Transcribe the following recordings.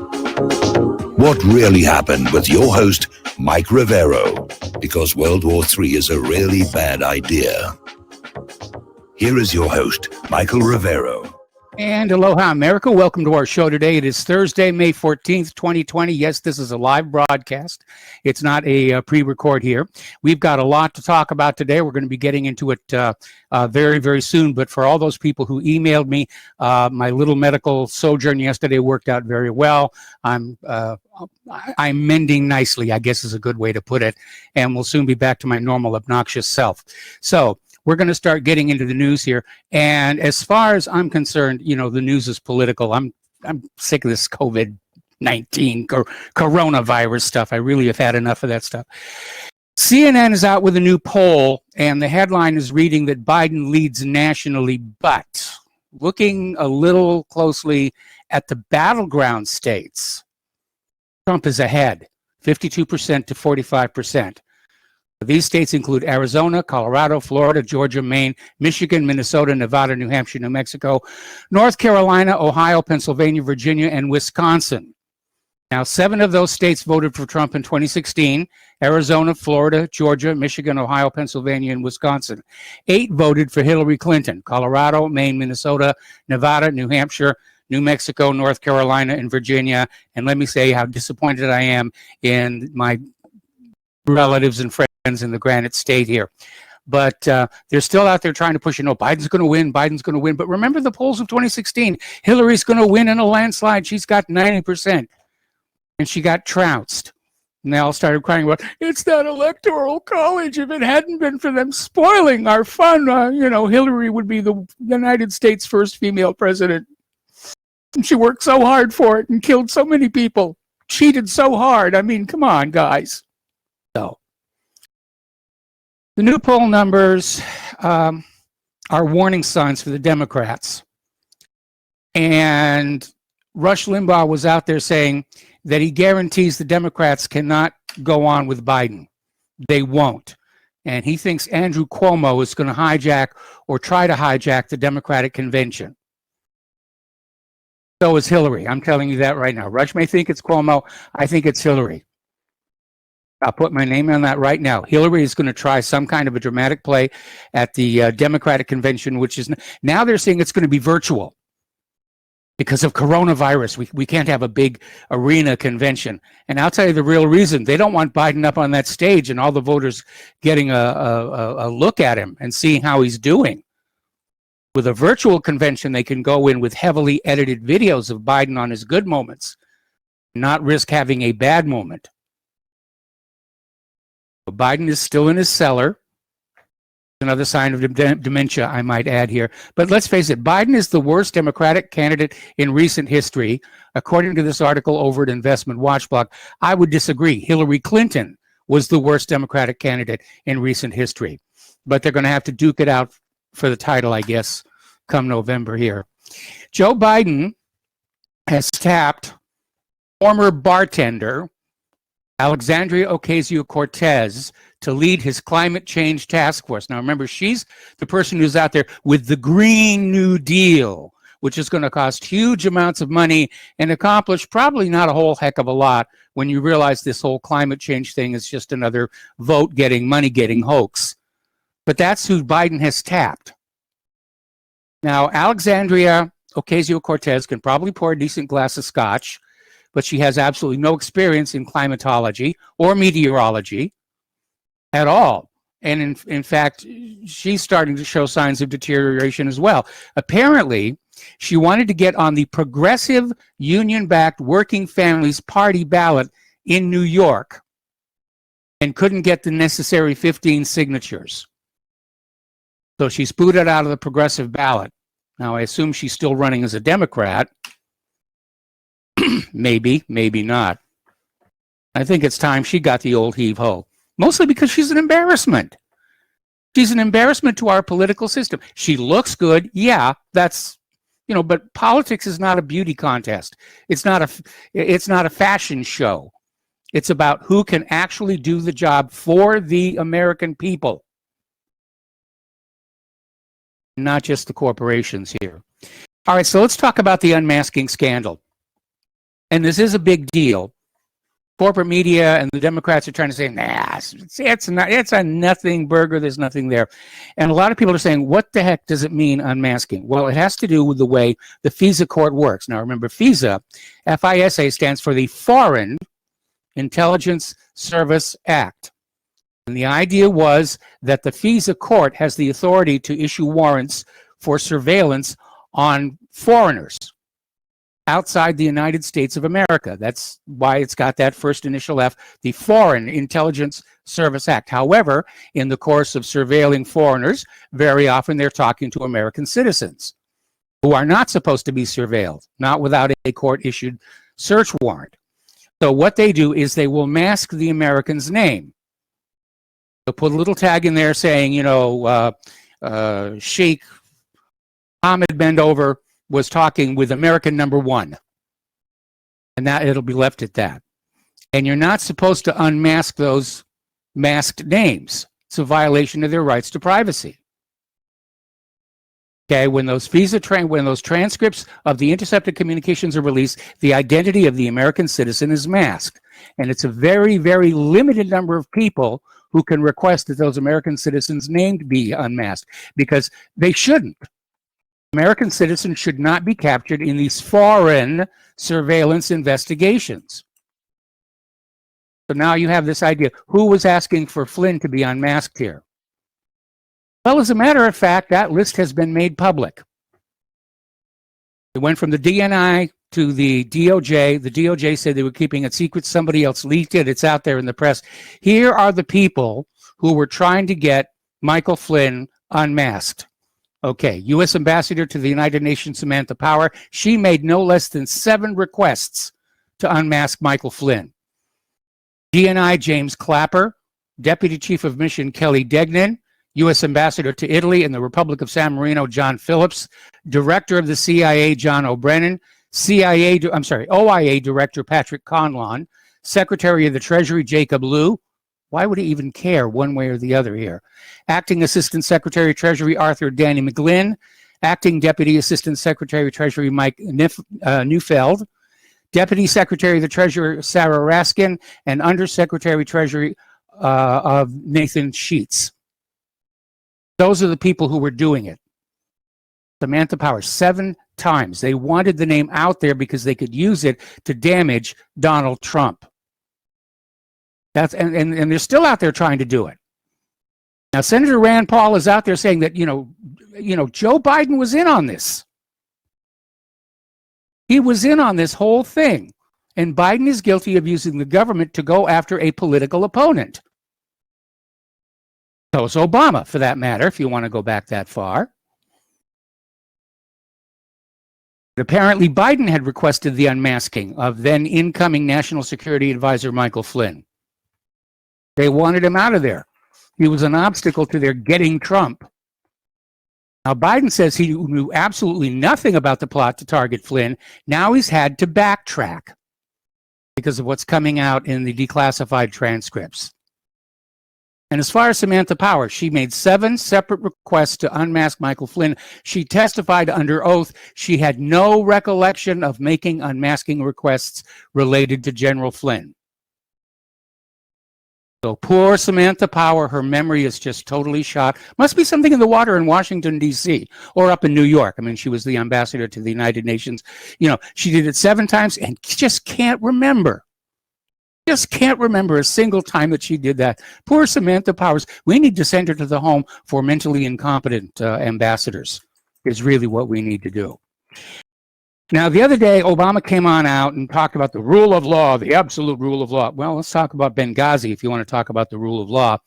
What really happened with your host, Mike Rivero, because World War III is a really bad idea. Here is your host, Michael Rivero. And aloha, America. Welcome to our show today. It is Thursday, May 14th, 2020. Yes, this is a live broadcast. It's not a pre-record here. We've got a lot to talk about today. We're going to be getting into it very, very soon. But for all those people who emailed me, my little medical sojourn yesterday worked out very well. I'm mending nicely, I guess is a good way to put it. And we'll soon be back to my normal obnoxious self. So we're going to start getting into the news here. And as far as I'm concerned, you know, the news is political. I'm sick of this COVID-19 coronavirus stuff. I really have had enough of that stuff. CNN is out with a new poll, and the headline is reading that Biden leads nationally, but looking a little closely at the battleground states, Trump is ahead, 52% to 45%. These states include Arizona, Colorado, Florida, Georgia, Maine, Michigan, Minnesota, Nevada, New Hampshire, New Mexico, North Carolina, Ohio, Pennsylvania, Virginia, and Wisconsin. Now, 7 of those states voted for Trump in 2016, Arizona, Florida, Georgia, Michigan, Ohio, Pennsylvania, and Wisconsin. 8 voted for Hillary Clinton, Colorado, Maine, Minnesota, Nevada, New Hampshire, New Mexico, North Carolina, and Virginia. And let me say how disappointed I am in my relatives and friends in the Granite State here. But they're still out there trying to push, you know, Biden's going to win, Biden's going to win. But remember the polls of 2016. Hillary's going to win in a landslide. She's got 90%. And she got trounced. And they all started crying about, it's that electoral college. If it hadn't been for them spoiling our fun, you know, Hillary would be the United States' first female president. And she worked so hard for it and killed so many people. Cheated so hard. I mean, come on, guys. So the new poll numbers are warning signs for the Democrats. And Rush Limbaugh was out there saying that he guarantees the Democrats cannot go on with Biden. They won't. And he thinks Andrew Cuomo is going to hijack or try to hijack the Democratic convention. So is Hillary. I'm telling you that right now. Rush may think it's Cuomo. I think it's Hillary. I'll put my name on that right now. Hillary is going to try some kind of a dramatic play at the Democratic convention, which is now they're saying it's going to be virtual because of coronavirus. We can't have a big arena convention. And I'll tell you the real reason. They don't want Biden up on that stage and all the voters getting a look at him and seeing how he's doing. With a virtual convention, they can go in with heavily edited videos of Biden on his good moments, not risk having a bad moment. Biden is still in his cellar. Another sign of dementia, I might add here. But let's face it, Biden is the worst Democratic candidate in recent history. According to this article over at Investment Watchdog, I would disagree. Hillary Clinton was the worst Democratic candidate in recent history. But they're going to have to duke it out for the title, I guess, come November here. Joe Biden has tapped former bartender Alexandria Ocasio-Cortez to lead his climate change task force. Now, remember, she's the person who's out there with the Green New Deal, which is going to cost huge amounts of money and accomplish probably not a whole heck of a lot when you realize this whole climate change thing is just another vote-getting, money-getting hoax. But that's who Biden has tapped. Now, Alexandria Ocasio-Cortez can probably pour a decent glass of scotch, but she has absolutely no experience in climatology or meteorology at all. And in fact, she's starting to show signs of deterioration as well. Apparently, she wanted to get on the Progressive Union-backed Working Families Party ballot in New York and couldn't get the necessary 15 signatures. So she's booted out of the Progressive ballot. Now, I assume she's still running as a Democrat. Maybe, maybe not. I think it's time she got the old heave-ho. Mostly because she's an embarrassment. She's an embarrassment to our political system. She looks good, yeah, that's, you know, but politics is not a beauty contest. It's not a fashion show. It's about who can actually do the job for the American people. Not just the corporations here. All right, so let's talk about the Unmasking Scandal. And this is a big deal. Corporate media and the Democrats are trying to say, nah, it's a nothing burger. There's nothing there. And a lot of people are saying, what the heck does it mean, unmasking? Well, it has to do with the way the FISA court works. Now, remember, FISA, F-I-S-A, stands for the Foreign Intelligence Service Act. And the idea was that the FISA court has the authority to issue warrants for surveillance on foreigners outside the United States of America. That's why it's got that first initial F, the Foreign Intelligence Service Act. However, in the course of surveilling foreigners, very often they're talking to American citizens who are not supposed to be surveilled, not without a court-issued search warrant. So what they do is they will mask the American's name. They'll put a little tag in there saying, Sheikh Ahmed Bendover was talking with American number 1. And that it'll be left at that. And you're not supposed to unmask those masked names. It's a violation of their rights to privacy. Okay, when those transcripts of the intercepted communications are released, the identity of the American citizen is masked. And it's a very, very limited number of people who can request that those American citizens' names be unmasked, because they shouldn't. American citizens should not be captured in these foreign surveillance investigations. So now you have this idea. Who was asking for Flynn to be unmasked here? Well, as a matter of fact, that list has been made public. It went from the DNI to the DOJ. The DOJ said they were keeping it secret. Somebody else leaked it. It's out there in the press. Here are the people who were trying to get Michael Flynn unmasked. Okay, U.S. Ambassador to the United Nations, Samantha Power. She made no less than 7 requests to unmask Michael Flynn. DNI James Clapper, Deputy Chief of Mission Kelly Degnan, U.S. Ambassador to Italy and the Republic of San Marino John Phillips, Director of the CIA John O'Brien, OIA Director Patrick Conlon, Secretary of the Treasury Jacob Lew. Why would he even care one way or the other here? Acting Assistant Secretary of Treasury Arthur Danny McGlynn, Acting Deputy Assistant Secretary of Treasury Mike Neufeld, Deputy Secretary of the Treasury Sarah Raskin, and Undersecretary of Treasury of Nathan Sheets. Those are the people who were doing it. Samantha Power, 7 times. They wanted the name out there because they could use it to damage Donald Trump. That's and they're still out there trying to do it. Now, Senator Rand Paul is out there saying that, Joe Biden was in on this. He was in on this whole thing. And Biden is guilty of using the government to go after a political opponent. So is Obama, for that matter, if you want to go back that far. But apparently, Biden had requested the unmasking of then incoming National Security Advisor Michael Flynn. They wanted him out of there. He was an obstacle to their getting Trump. Now, Biden says he knew absolutely nothing about the plot to target Flynn. Now he's had to backtrack because of what's coming out in the declassified transcripts. And as far as Samantha Power, she made 7 separate requests to unmask Michael Flynn. She testified under oath she had no recollection of making unmasking requests related to General Flynn. So poor Samantha Power, her memory is just totally shot. Must be something in the water in Washington, D.C. or up in New York. I mean, she was the ambassador to the United Nations. She did it 7 times and just can't remember. Just can't remember a single time that she did that. Poor Samantha Powers. We need to send her to the home for mentally incompetent ambassadors is really what we need to do. Now, the other day, Obama came on out and talked about the rule of law, the absolute rule of law. Well, let's talk about Benghazi if you want to talk about the rule of law.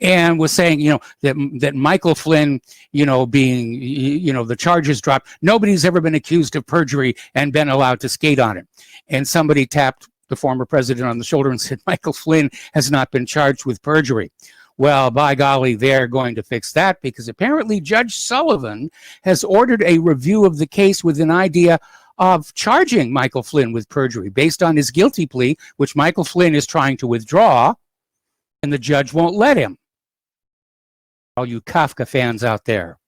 And was saying, that Michael Flynn, being, the charges dropped. Nobody's ever been accused of perjury and been allowed to skate on it. And somebody tapped the former president on the shoulder and said, Michael Flynn has not been charged with perjury. Well, by golly, they're going to fix that because apparently Judge Sullivan has ordered a review of the case with an idea of charging Michael Flynn with perjury based on his guilty plea, which Michael Flynn is trying to withdraw, and the judge won't let him. All you Kafka fans out there.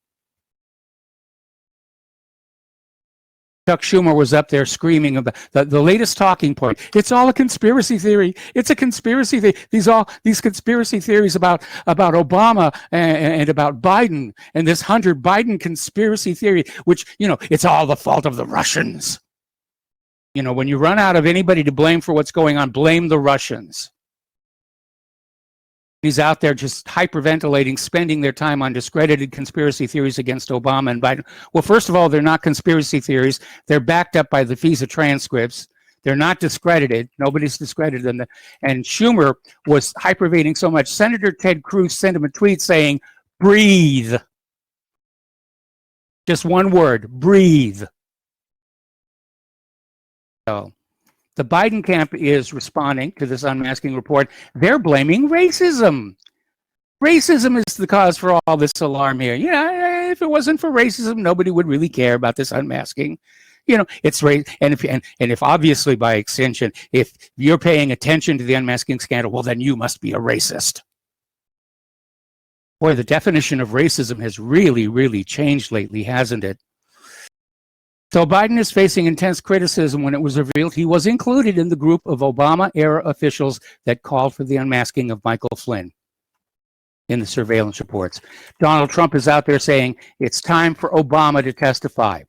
Chuck Schumer was up there screaming about the latest talking point. It's all a conspiracy theory. It's a conspiracy theory. These conspiracy theories about Obama and about Biden and this Hunter Biden conspiracy theory, which, it's all the fault of the Russians. When you run out of anybody to blame for what's going on, blame the Russians. He's out there just hyperventilating, spending their time on discredited conspiracy theories against Obama and Biden. Well, first of all, they're not conspiracy theories. They're backed up by the FISA transcripts. They're not discredited. Nobody's discredited them. And Schumer was hyperventilating so much. Senator Ted Cruz sent him a tweet saying, breathe. Just one word, breathe. So the Biden camp is responding to this unmasking report. They're blaming racism. Racism is the cause for all this alarm here. If it wasn't for racism, nobody would really care about this unmasking. It's race, and if obviously by extension, if you're paying attention to the unmasking scandal, well, then you must be a racist. Boy, the definition of racism has really, really changed lately, hasn't it? So Biden is facing intense criticism when it was revealed he was included in the group of Obama-era officials that called for the unmasking of Michael Flynn in the surveillance reports. Donald Trump is out there saying it's time for Obama to testify.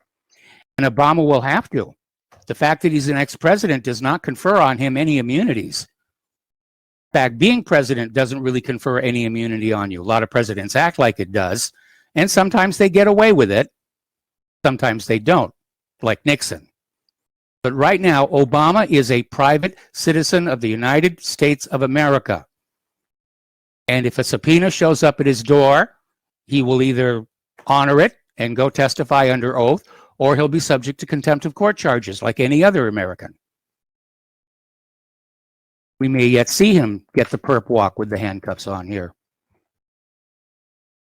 And Obama will have to. The fact that he's an ex-president does not confer on him any immunities. In fact, being president doesn't really confer any immunity on you. A lot of presidents act like it does, and sometimes they get away with it. Sometimes they don't, like Nixon. But right now, Obama is a private citizen of the United States of America. And if a subpoena shows up at his door, he will either honor it and go testify under oath, or he'll be subject to contempt of court charges like any other American. We may yet see him get the perp walk with the handcuffs on here.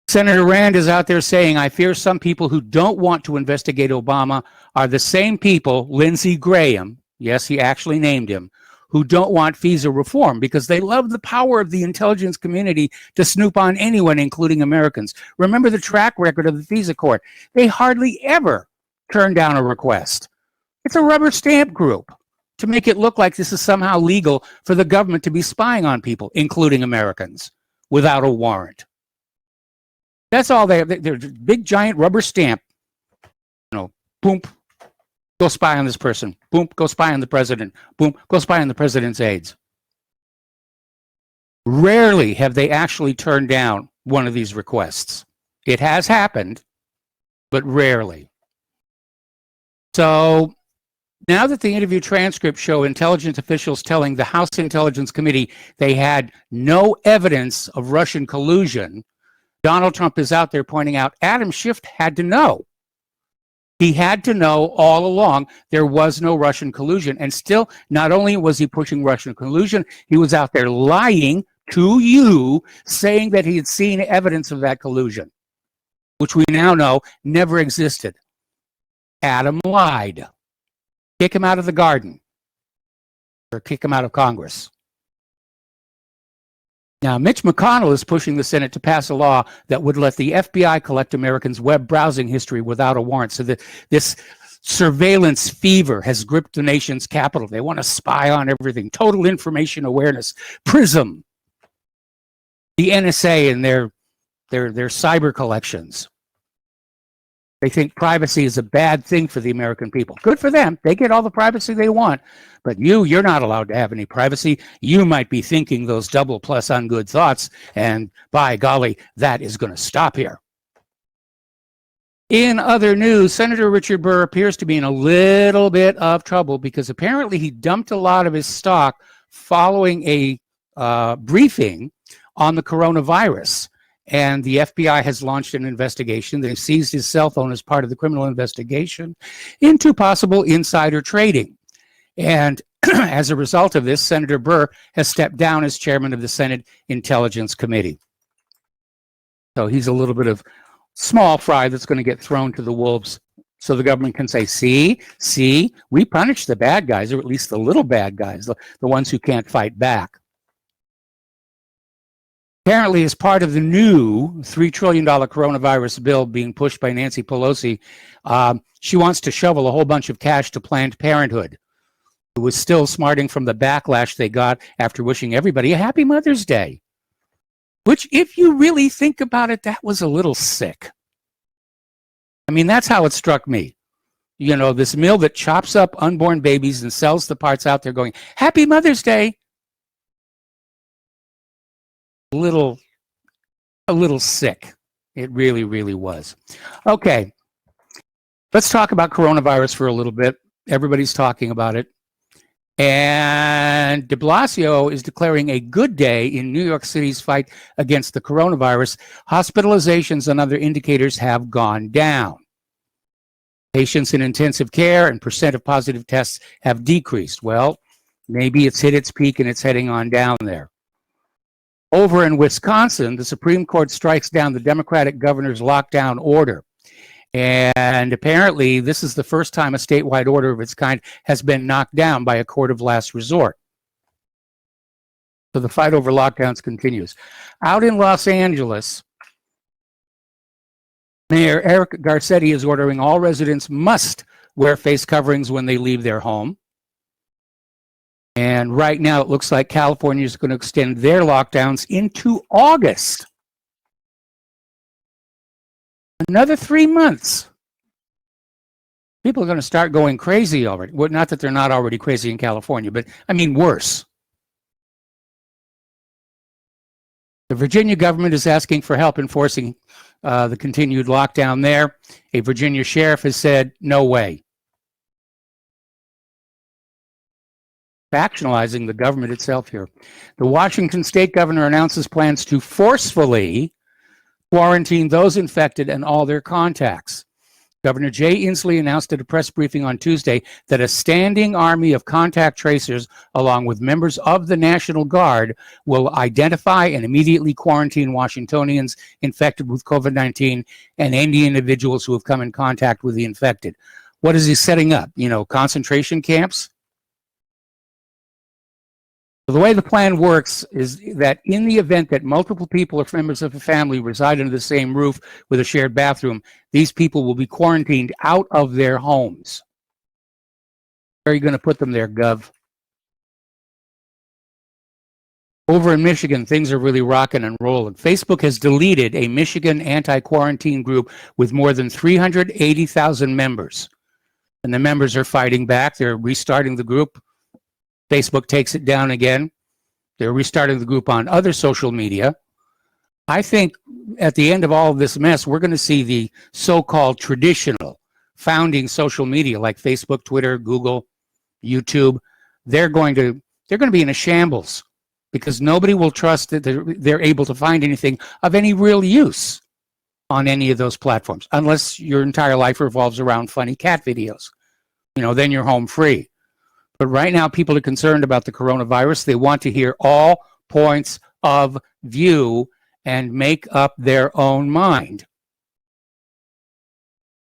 Senator Rand is out there saying, I fear some people who don't want to investigate Obama are the same people, Lindsey Graham, yes, he actually named him, who don't want FISA reform because they love the power of the intelligence community to snoop on anyone, including Americans. Remember the track record of the FISA court. They hardly ever turn down a request. It's a rubber stamp group to make it look like this is somehow legal for the government to be spying on people, including Americans, without a warrant. That's all they're big, giant rubber stamp. Boom, go spy on this person. Boom, go spy on the president. Boom, go spy on the president's aides. Rarely have they actually turned down one of these requests. It has happened, but rarely. So now that the interview transcripts show intelligence officials telling the House Intelligence Committee they had no evidence of Russian collusion, Donald Trump is out there pointing out Adam Schiff had to know. He had to know all along there was no Russian collusion. And still, not only was he pushing Russian collusion, he was out there lying to you, saying that he had seen evidence of that collusion, which we now know never existed. Adam lied. Kick him out of the garden or kick him out of Congress. Now, Mitch McConnell is pushing the Senate to pass a law that would let the FBI collect Americans' web browsing history without a warrant. So that this surveillance fever has gripped the nation's capital. They want to spy on everything. Total information awareness. PRISM. The NSA and their cyber collections. They think privacy is a bad thing for the American people. Good for them. They get all the privacy they want. But you're not allowed to have any privacy. You might be thinking those double plus ungood thoughts, and by golly, that is going to stop here. In other news, Senator Richard Burr appears to be in a little bit of trouble because apparently he dumped a lot of his stock following a briefing on the coronavirus. And the FBI has launched an investigation. They've seized his cell phone as part of the criminal investigation into possible insider trading. And as a result of this, Senator Burr has stepped down as chairman of the Senate Intelligence Committee. So he's a little bit of small fry that's going to get thrown to the wolves so the government can say, see, we punish the bad guys, or at least the little bad guys, the ones who can't fight back. Apparently, as part of the new $3 trillion coronavirus bill being pushed by Nancy Pelosi, she wants to shovel a whole bunch of cash to Planned Parenthood, who was still smarting from the backlash they got after wishing everybody a happy Mother's Day. Which, if you really think about it, that was a little sick. I mean, that's how it struck me. You know, this mill that chops up unborn babies and sells the parts out there going, Happy Mother's Day. A little sick. It really, really was. Okay. Let's talk about coronavirus for a little bit. Everybody's talking about it. And de Blasio is declaring a good day in New York City's fight against the coronavirus. Hospitalizations and other indicators have gone down. Patients in intensive care and percent of positive tests have decreased. Well, maybe it's hit its peak and it's heading on down there. Over in Wisconsin, the Supreme Court strikes down the Democratic governor's lockdown order. And apparently, this is the first time a statewide order of its kind has been knocked down by a court of last resort. So the fight over lockdowns continues. Out in Los Angeles, Mayor Eric Garcetti is ordering all residents must wear face coverings when they leave their home. And right now, it looks like California is going to extend their lockdowns into August. Another 3 months. People are going to start going crazy already. Well, not that they're not already crazy in California, but I mean worse. The Virginia government is asking for help enforcing the continued lockdown there. A Virginia sheriff has said, no way. Factionalizing the government itself here. The Washington state governor announces plans to forcefully quarantine those infected and all their contacts. Governor Jay Inslee announced at a press briefing on Tuesday that a standing army of contact tracers, along with members of the National Guard, will identify and immediately quarantine Washingtonians infected with COVID-19 and any individuals who have come in contact with the infected. What is he setting up? You know, concentration camps? The way the plan works is that in the event that multiple people or members of a family reside under the same roof with a shared bathroom, these people will be quarantined out of their homes. Where are you going to put them there, Gov? Over in Michigan, things are really rocking and rolling. Facebook has deleted a Michigan anti-quarantine group with more than 380,000 members. And the members are fighting back. They're restarting the group. Facebook takes it down again. They're restarting the group on other social media. I think at the end of all of this mess, we're going to see the so-called traditional founding social media like Facebook, Twitter, Google, YouTube. They're going to be in a shambles because nobody will trust that they're able to find anything of any real use on any of those platforms, unless your entire life revolves around funny cat videos. You know, then you're home free. But right now, people are concerned about the coronavirus. They want to hear all points of view and make up their own mind.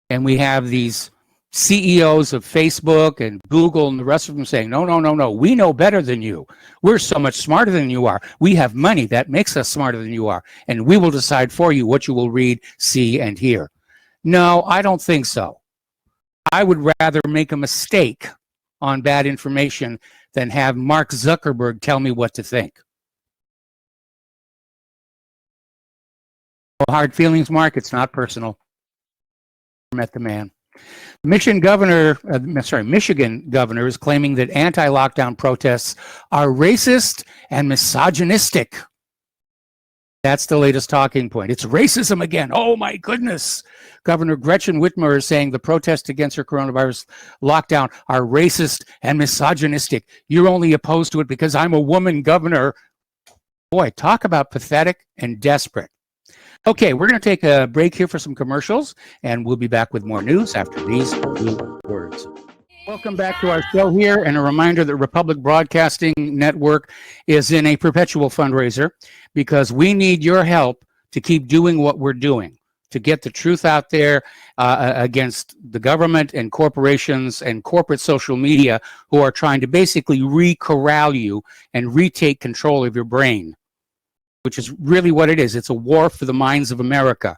And we have these CEOs of Facebook and Google and the rest of them saying, no, we know better than you. We're so much smarter than you are. We have money that makes us smarter than you are. And we will decide for you what you will read, see, and hear. No, I don't think so. I would rather make a mistake on bad information than have Mark Zuckerberg tell me what to think. No hard feelings, Mark. It's not personal. I met the man. Michigan governor is claiming that anti-lockdown protests are racist and misogynistic. That's the latest talking point. It's racism again. Oh, my goodness. Governor Gretchen Whitmer is saying the protests against her coronavirus lockdown are racist and misogynistic. You're only opposed to it because I'm a woman governor. Boy, talk about pathetic and desperate. Okay, we're going to take a break here for some commercials, and we'll be back with more news after these few words. Welcome back to our show here, and a reminder that Republic Broadcasting Network is in a perpetual fundraiser because we need your help to keep doing what we're doing, to get the truth out there against the government and corporations and corporate social media who are trying to basically re-corral you and retake control of your brain. which is really what it is. It's a war for the minds of America.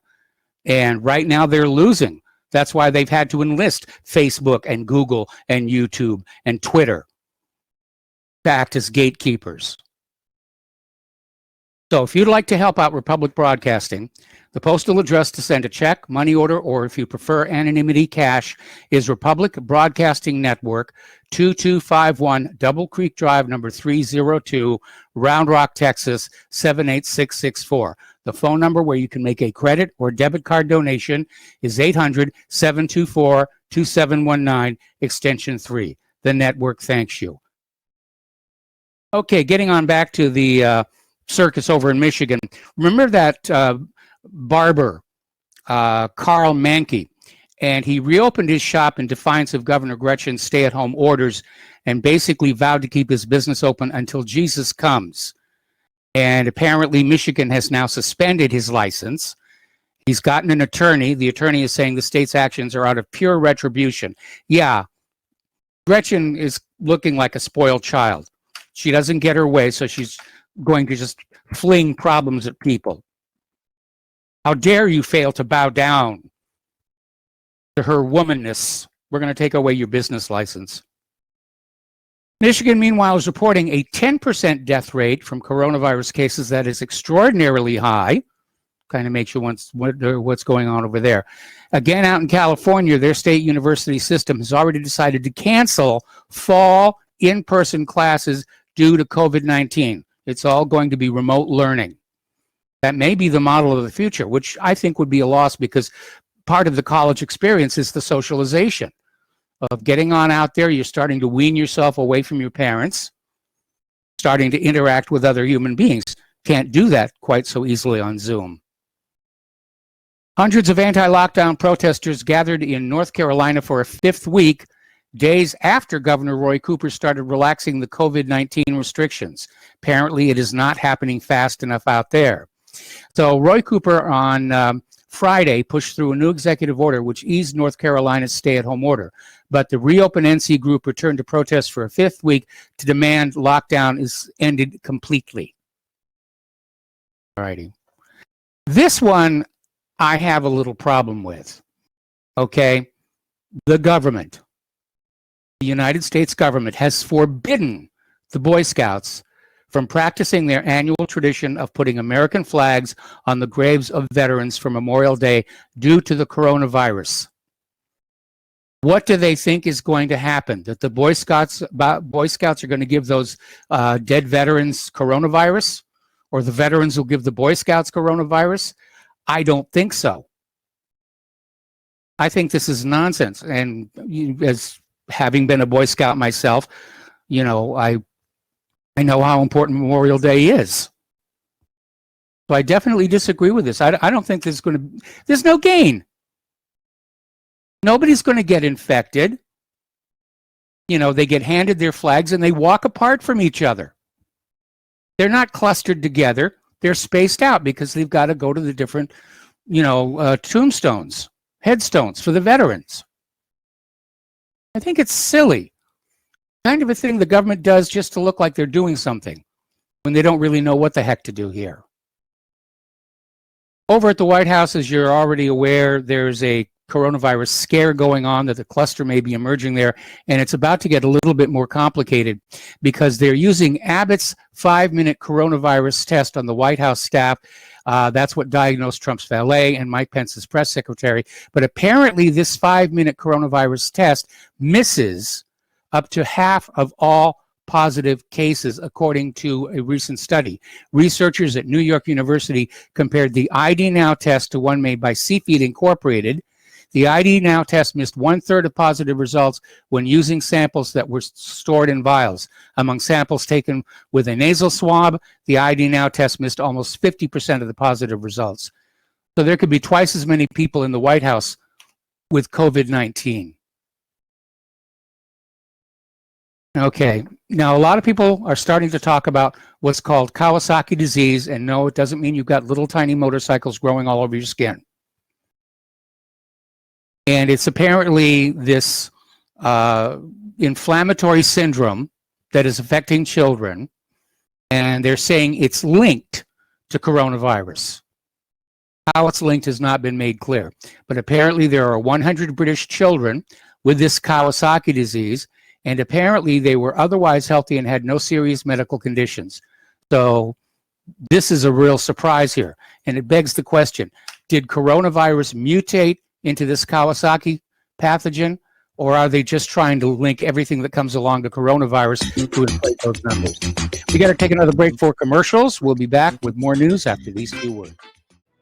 And right now they're losing. That's why they've had to enlist Facebook and Google and YouTube and Twitter to act as gatekeepers. So if you'd like to help out Republic Broadcasting, the postal address to send a check, money order, or if you prefer anonymity, cash, is Republic Broadcasting Network, 2251 Double Creek Drive, number 302, Round Rock, Texas, 78664. The phone number where you can make a credit or debit card donation is 800-724-2719, extension 3. The network thanks you. Okay, getting on back to the circus over in Michigan. Remember that barber, Carl Mankey, and he reopened his shop in defiance of Governor Gretchen's stay-at-home orders and basically vowed to keep his business open until Jesus comes. And apparently Michigan has now suspended his license. He's gotten an attorney. The attorney is saying the state's actions are out of pure retribution. Yeah, Gretchen is looking like a spoiled child. She doesn't get her way, so she's going to just fling problems at people. How dare you fail to bow down to her womanness? We're going to take away your business license. Michigan, meanwhile, is reporting a 10% death rate from coronavirus cases. That is extraordinarily high. Kind of makes you wonder what's going on over there. Again, out in California, their state university system has already decided to cancel fall in-person classes due to COVID-19. It's all going to be remote learning. That may be the model of the future, which I think would be a loss because part of the college experience is the socialization of getting on out there. You're starting to wean yourself away from your parents, starting to interact with other human beings. Can't do that quite so easily on Zoom. Hundreds of anti-lockdown protesters gathered in North Carolina for a fifth week, days after Governor Roy Cooper started relaxing the COVID-19 restrictions. Apparently, it is not happening fast enough out there. So Roy Cooper on Friday pushed through a new executive order which eased North Carolina's stay-at-home order. But the Reopen NC group returned to protest for a fifth week to demand lockdown is ended completely. All righty. This one I have a little problem with. Okay? The government, the United States government, has forbidden the Boy Scouts from practicing their annual tradition of putting American flags on the graves of veterans for Memorial Day due to the coronavirus. What do they think is going to happen? That the Boy Scouts are going to give those dead veterans coronavirus? Or the veterans will give the Boy Scouts coronavirus? I don't think so. I think this is nonsense. And as having been a Boy Scout myself, you know, I know how important Memorial Day is. So I definitely disagree with this. I don't think there's no gain. Nobody's going to get infected. You know, they get handed their flags and they walk apart from each other. They're not clustered together. They're spaced out because they've got to go to the different, tombstones, headstones for the veterans. I think it's silly. Kind of a thing the government does just to look like they're doing something when they don't really know what the heck to do here. Over at the White House, as you're already aware, there's a coronavirus scare going on, that the cluster may be emerging there, and it's about to get a little bit more complicated because they're using Abbott's 5-minute coronavirus test on the White House staff. That's what diagnosed Trump's valet and Mike Pence's press secretary. But apparently this 5-minute coronavirus test misses up to half of all positive cases, according to a recent study. Researchers at New York University compared the ID Now test to one made by Seafeed Incorporated. The ID Now test missed 1/3 of positive results when using samples that were stored in vials. Among samples taken with a nasal swab, the ID Now test missed almost 50% of the positive results. So there could be twice as many people in the White House with COVID-19. Okay, now a lot of people are starting to talk about what's called Kawasaki disease, and no, it doesn't mean you've got little tiny motorcycles growing all over your skin. And it's apparently this inflammatory syndrome that is affecting children, and they're saying it's linked to coronavirus. How it's linked has not been made clear, but apparently there are 100 British children with this Kawasaki disease, and apparently they were otherwise healthy and had no serious medical conditions. So this is a real surprise here, and it begs the question, did coronavirus mutate into this Kawasaki pathogen, or are they just trying to link everything that comes along to coronavirus to inflate those numbers? We got to take another break for commercials. We'll be back with more news after these few words.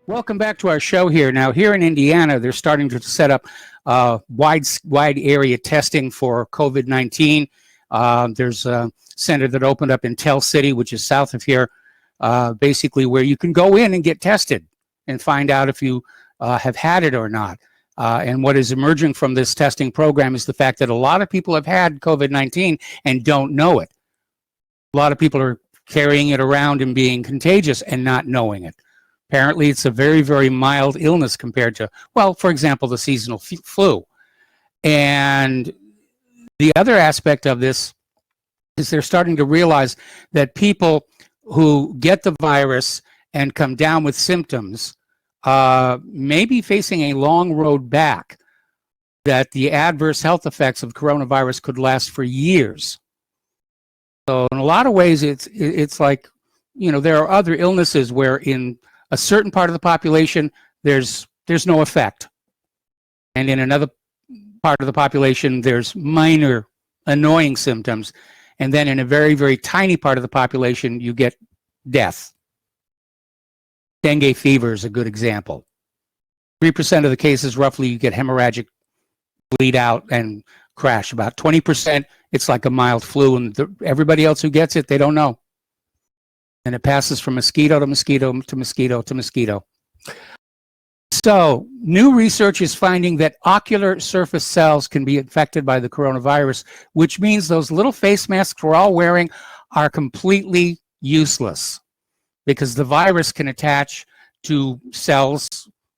Welcome back to our show here. Now, here in Indiana, they're starting to set up wide area testing for COVID-19. There's a center that opened up in Tell City, which is south of here, basically where you can go in and get tested and find out if you have had it or not. And what is emerging from this testing program is the fact that a lot of people have had COVID-19 and don't know it. A lot of people are carrying it around and being contagious and not knowing it. Apparently, it's a very, very mild illness compared to, well, for example, the seasonal flu. And the other aspect of this is they're starting to realize that people who get the virus and come down with symptoms may be facing a long road back, that the adverse health effects of coronavirus could last for years. So in a lot of ways, it's like, you know, there are other illnesses where in a certain part of the population, there's no effect. And in another part of the population, there's minor annoying symptoms. And then in a very, very tiny part of the population, you get death. Dengue fever is a good example. 3% of the cases, roughly, you get hemorrhagic bleed out and crash. About 20%, it's like a mild flu, and everybody else who gets it, they don't know. And it passes from mosquito to mosquito to mosquito to mosquito. So, new research is finding that ocular surface cells can be infected by the coronavirus, which means those little face masks we're all wearing are completely useless because the virus can attach to cells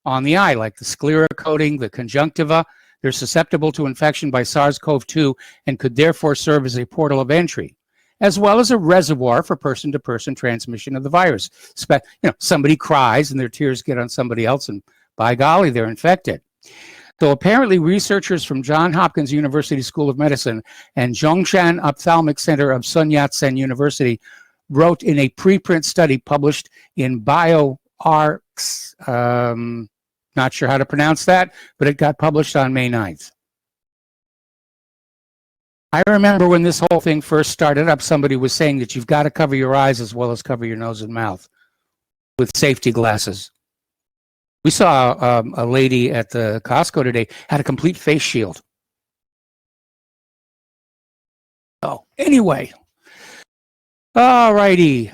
on the eye, like the sclera coating, the conjunctiva. They're susceptible to infection by SARS-CoV-2 and could therefore serve as a portal of entry, as well as a reservoir for person-to-person transmission of the virus. You know, somebody cries and their tears get on somebody else, and by golly, they're infected. So apparently, researchers from Johns Hopkins University School of Medicine and Zhongshan Ophthalmic Center of Sun Yat-sen University wrote in a preprint study published in BioArcs, not sure how to pronounce that, but it got published on May 9th. I remember when this whole thing first started up, somebody was saying that you've got to cover your eyes as well as cover your nose and mouth with safety glasses. We saw a lady at the Costco today had a complete face shield. Oh, anyway. All righty.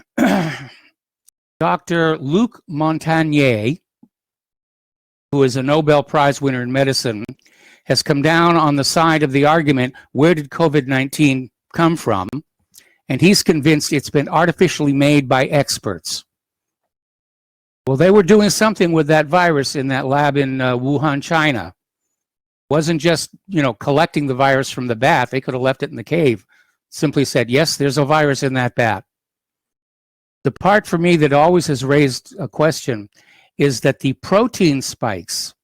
Dr. Luc Montagnier, who is a Nobel Prize winner in medicine, has come down on the side of the argument, where did COVID-19 come from? And he's convinced it's been artificially made by experts. Well, they were doing something with that virus in that lab in Wuhan, China. It wasn't just, you know, collecting the virus from the bat. They could have left it in the cave. Simply said, yes, there's a virus in that bat. The part for me that always has raised a question is that the protein spikes,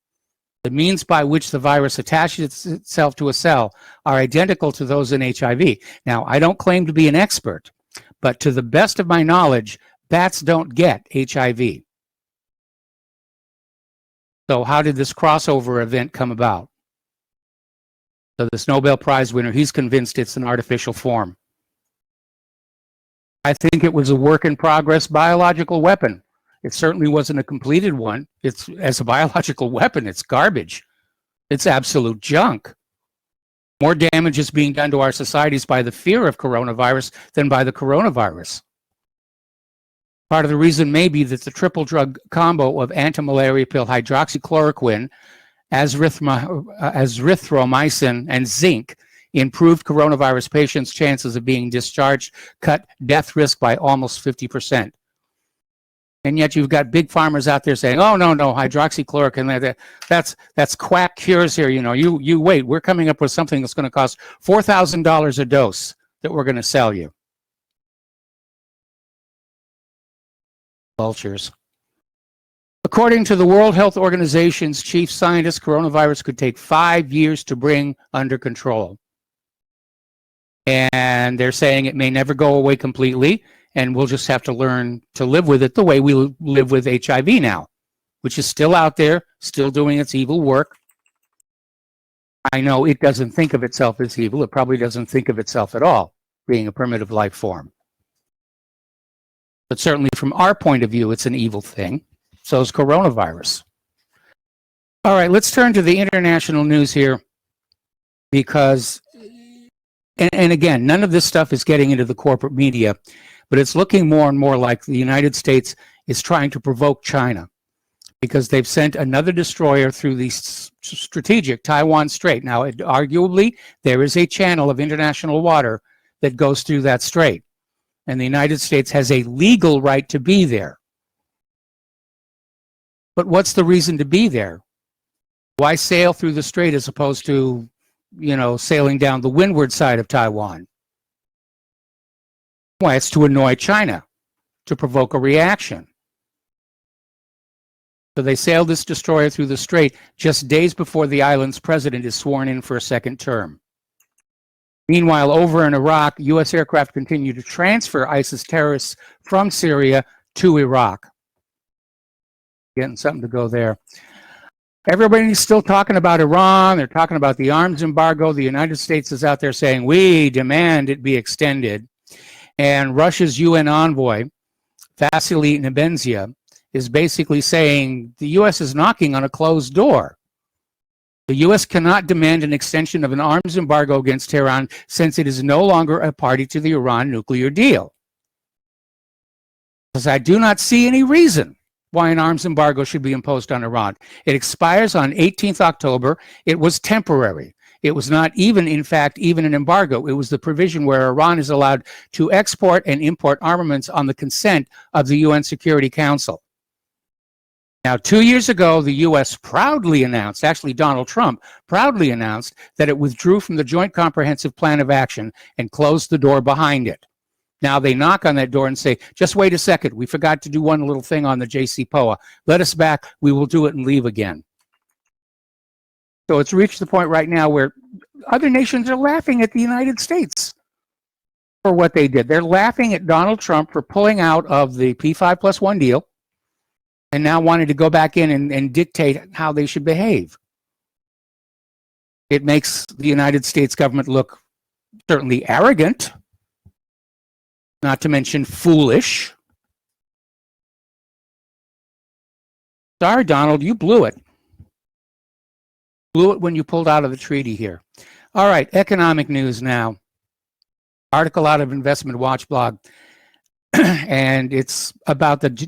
the means by which the virus attaches itself to a cell, are identical to those in HIV. Now, I don't claim to be an expert, but to the best of my knowledge, bats don't get HIV. So how did this crossover event come about? So this Nobel Prize winner, he's convinced it's an artificial form. I think it was a work in progress biological weapon. It certainly wasn't a completed one. It's, as a biological weapon, it's garbage. It's absolute junk. More damage is being done to our societies by the fear of coronavirus than by the coronavirus. Part of the reason may be that the triple drug combo of anti-malaria pill hydroxychloroquine, azithromycin, and zinc improved coronavirus patients' chances of being discharged, cut death risk by almost 50%. And yet you've got big farmers out there saying, oh, no, hydroxychloroquine, that's quack cures here. You know, you wait, we're coming up with something that's going to cost $4,000 a dose that we're going to sell you. Vultures. According to the World Health Organization's chief scientist, coronavirus could take 5 years to bring under control. And they're saying it may never go away completely, and we'll just have to learn to live with it the way we live with HIV now, which is still out there, still doing its evil work. I know it doesn't think of itself as evil. It probably doesn't think of itself at all, being a primitive life form. But certainly from our point of view, it's an evil thing. So is coronavirus. All right, let's turn to the international news here, because, and again, none of this stuff is getting into the corporate media, but it's looking more and more like the United States is trying to provoke China, because they've sent another destroyer through the strategic Taiwan Strait. Now, arguably, there is a channel of international water that goes through that strait, and the United States has a legal right to be there. But what's the reason to be there? Why sail through the strait as opposed to, sailing down the windward side of Taiwan? Why, it's to annoy China, to provoke a reaction. So they sailed this destroyer through the strait just days before the island's president is sworn in for a second term. Meanwhile, over in Iraq, U.S. aircraft continue to transfer ISIS terrorists from Syria to Iraq. Getting something to go there. Everybody's still talking about Iran. They're talking about the arms embargo. The United States is out there saying, we demand it be extended. And Russia's UN envoy, Vasily Nebenzia, is basically saying the U.S. is knocking on a closed door. The U.S. cannot demand an extension of an arms embargo against Tehran since it is no longer a party to the Iran nuclear deal. Because I do not see any reason why an arms embargo should be imposed on Iran. It expires on 18th October. It was temporary. It was not even, in fact, even an embargo. It was the provision where Iran is allowed to export and import armaments on the consent of the UN Security Council. Now, 2 years ago, the U.S. proudly announced, actually Donald Trump proudly announced, that it withdrew from the Joint Comprehensive Plan of Action and closed the door behind it. Now they knock on that door and say, just wait a second, we forgot to do one little thing on the JCPOA. Let us back, we will do it and leave again. So it's reached the point right now where other nations are laughing at the United States for what they did. They're laughing at Donald Trump for pulling out of the P5+1 deal and now wanting to go back in and dictate how they should behave. It makes the United States government look certainly arrogant, not to mention foolish. Sorry, Donald, you blew it. Blew it when you pulled out of the treaty here. All right, economic news now. Article out of Investment Watch blog, and it's about the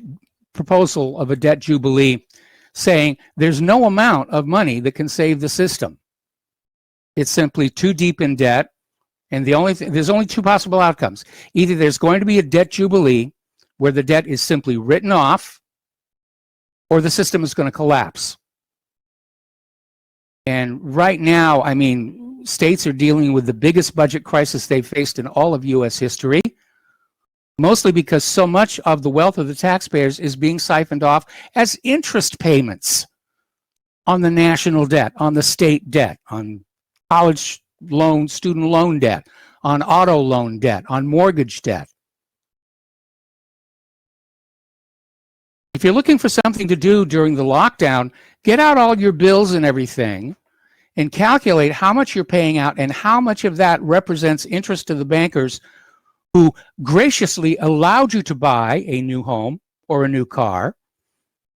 proposal of a debt jubilee, saying there's no amount of money that can save the system. It's simply too deep in debt. And there's only two possible outcomes. Either there's going to be a debt jubilee where the debt is simply written off, or the system is going to collapse. And right now, I mean, states are dealing with the biggest budget crisis they've faced in all of U.S. history, mostly because so much of the wealth of the taxpayers is being siphoned off as interest payments on the national debt, on the state debt, on college loan, student loan debt, on auto loan debt, on mortgage debt. If you're looking for something to do during the lockdown, get out all your bills and everything and calculate how much you're paying out and how much of that represents interest to the bankers who graciously allowed you to buy a new home or a new car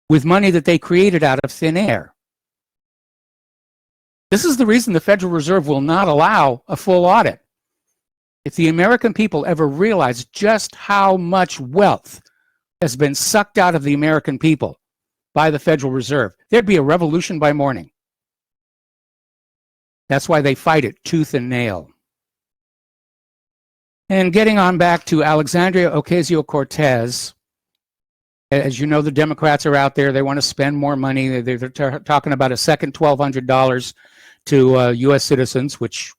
with money that they created out of thin air. This is the reason the Federal Reserve will not allow a full audit. If the American people ever realize just how much wealth has been sucked out of the American people by the Federal Reserve, there'd be a revolution by morning. That's why they fight it tooth and nail. And getting on back to Alexandria Ocasio-Cortez, as you know, the Democrats are out there. They want to spend more money. They're talking about a second $1,200 to U.S. citizens, which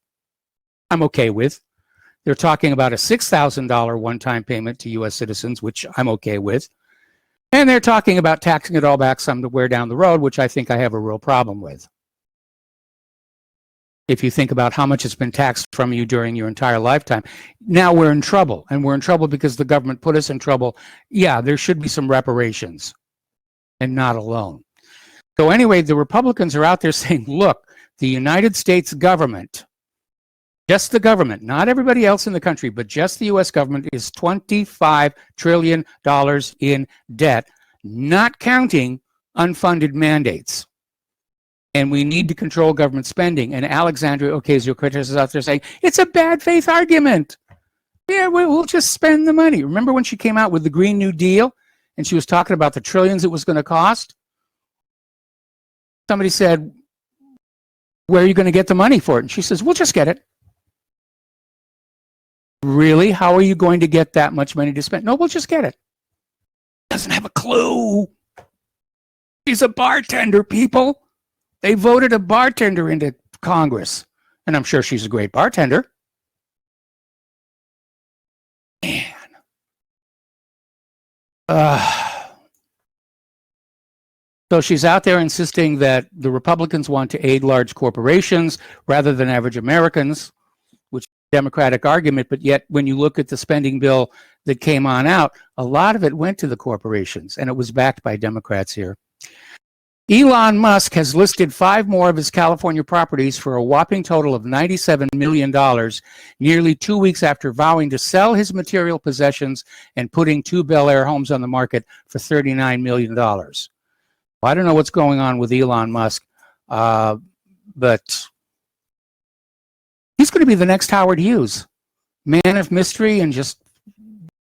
I'm okay with. They're talking about a $6,000 one-time payment to U.S. citizens, which I'm okay with. And they're talking about taxing it all back somewhere down the road, which I think I have a real problem with. If you think about how much it's been taxed from you during your entire lifetime, now we're in trouble. And we're in trouble because the government put us in trouble. Yeah, there should be some reparations and not a loan. So anyway, the Republicans are out there saying, look, the United States government, just the government, not everybody else in the country, but just the U.S. government is $25 trillion in debt, not counting unfunded mandates. And we need to control government spending. And Alexandria Ocasio-Cortez is out there saying, it's a bad faith argument. Yeah, we'll just spend the money. Remember when she came out with the Green New Deal and she was talking about the trillions it was going to cost? Somebody said, where are you going to get the money for it? And she says, we'll just get it. Really? How are you going to get that much money to spend? No, we'll just get it. Doesn't have a clue. She's a bartender, people. They voted a bartender into Congress. And I'm sure she's a great bartender. Man. So she's out there insisting that the Republicans want to aid large corporations rather than average Americans, which is a Democratic argument, but yet when you look at the spending bill that came on out, a lot of it went to the corporations, and it was backed by Democrats here. Elon Musk has listed 5 more of his California properties for a whopping total of $97 million, nearly 2 weeks after vowing to sell his material possessions and putting 2 Bel Air homes on the market for $39 million. Well, I don't know what's going on with Elon Musk, but he's going to be the next Howard Hughes. Man of mystery and just,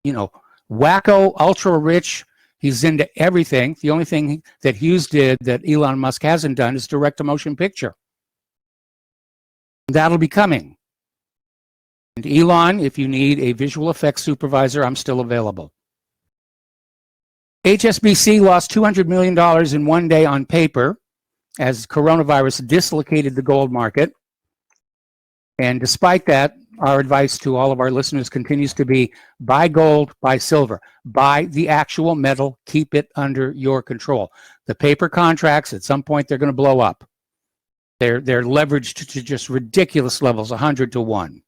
wacko, ultra rich. He's into everything. The only thing that Hughes did that Elon Musk hasn't done is direct a motion picture. That'll be coming. And Elon, if you need a visual effects supervisor, I'm still available. Hsbc lost $200 million in one day on paper as coronavirus dislocated the gold market. And despite that, our advice to all of our listeners continues to be buy gold, buy silver, buy the actual metal, keep it under your control. The paper contracts, at some point, they're going to blow up. They're leveraged to just ridiculous levels, 100 to 1.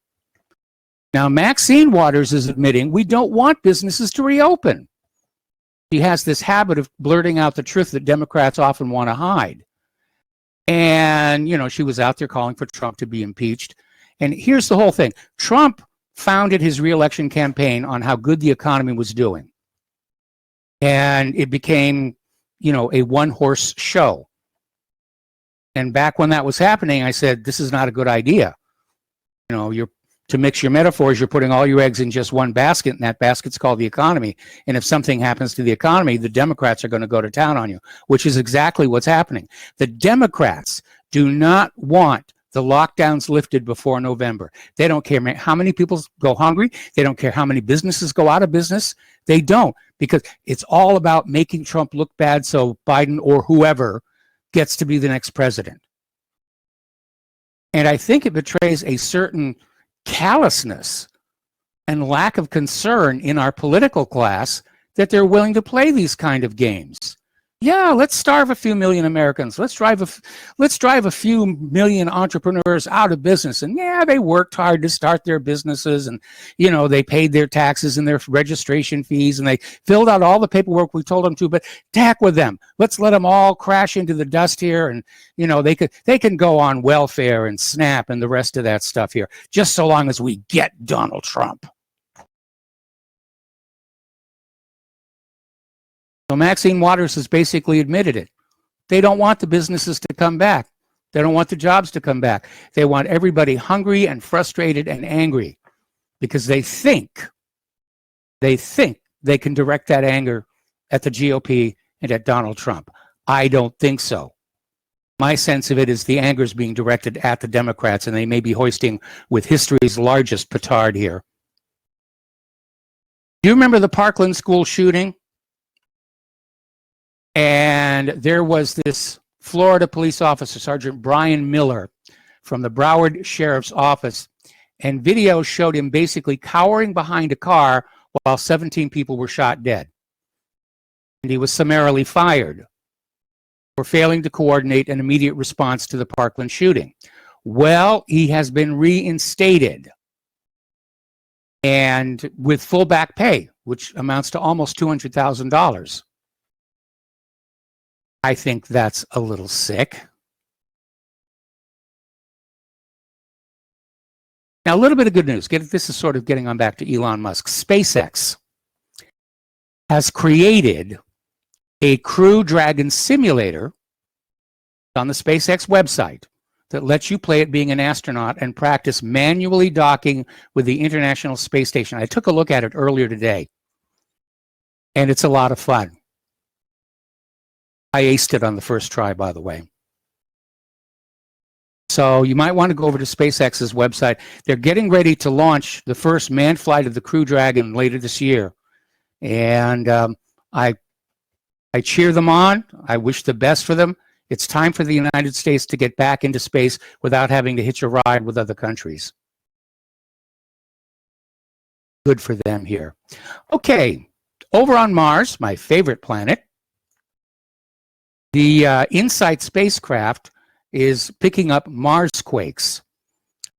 Now, Maxine Waters is admitting we don't want businesses to reopen. She has this habit of blurting out the truth that Democrats often want to hide. And, she was out there calling for Trump to be impeached. And here's the whole thing. Trump founded his reelection campaign on how good the economy was doing. And it became, a one-horse show. And back when that was happening, I said, this is not a good idea. To mix your metaphors, you're putting all your eggs in just one basket, and that basket's called the economy. And if something happens to the economy, the Democrats are going to go to town on you, which is exactly what's happening. The Democrats do not want the lockdowns lifted before November. They don't care how many people go hungry. They don't care how many businesses go out of business. They don't, because it's all about making Trump look bad so Biden or whoever gets to be the next president. And I think it betrays a certain callousness and lack of concern in our political class that they're willing to play these kind of games. Yeah, let's starve a few million Americans. Let's drive a few million entrepreneurs out of business. And yeah, they worked hard to start their businesses, and they paid their taxes and their registration fees, and they filled out all the paperwork we told them to. But to heck with them. Let's let them all crash into the dust here, and they can go on welfare and SNAP and the rest of that stuff here, just so long as we get Donald Trump. So Maxine Waters has basically admitted it. They don't want the businesses to come back. They don't want the jobs to come back. They want everybody hungry and frustrated and angry because they think they can direct that anger at the GOP and at Donald Trump. I don't think so. My sense of it is the anger is being directed at the Democrats, and they may be hoisting with history's largest petard here. Do you remember the Parkland school shooting? And there was this Florida police officer, Sergeant Brian Miller, from the Broward Sheriff's Office, and video showed him basically cowering behind a car while 17 people were shot dead. and he was summarily fired for failing to coordinate an immediate response to the Parkland shooting. Well, he has been reinstated, and with full back pay, which amounts to almost $200,000. I think that's a little sick. Now, a little bit of good news. This is sort of getting on back to Elon Musk. SpaceX has created a Crew Dragon simulator on the SpaceX website that lets you play it being an astronaut and practice manually docking with the International Space Station. I took a look at it earlier today, and it's a lot of fun. I aced it on the first try, by the way. So you might want to go over to SpaceX's website. They're getting ready to launch the first manned flight of the Crew Dragon later this year. And I cheer them on. I wish the best for them. It's time for the United States to get back into space without having to hitch a ride with other countries. Good for them here. Okay, over on Mars, my favorite planet, the InSight spacecraft is picking up Marsquakes.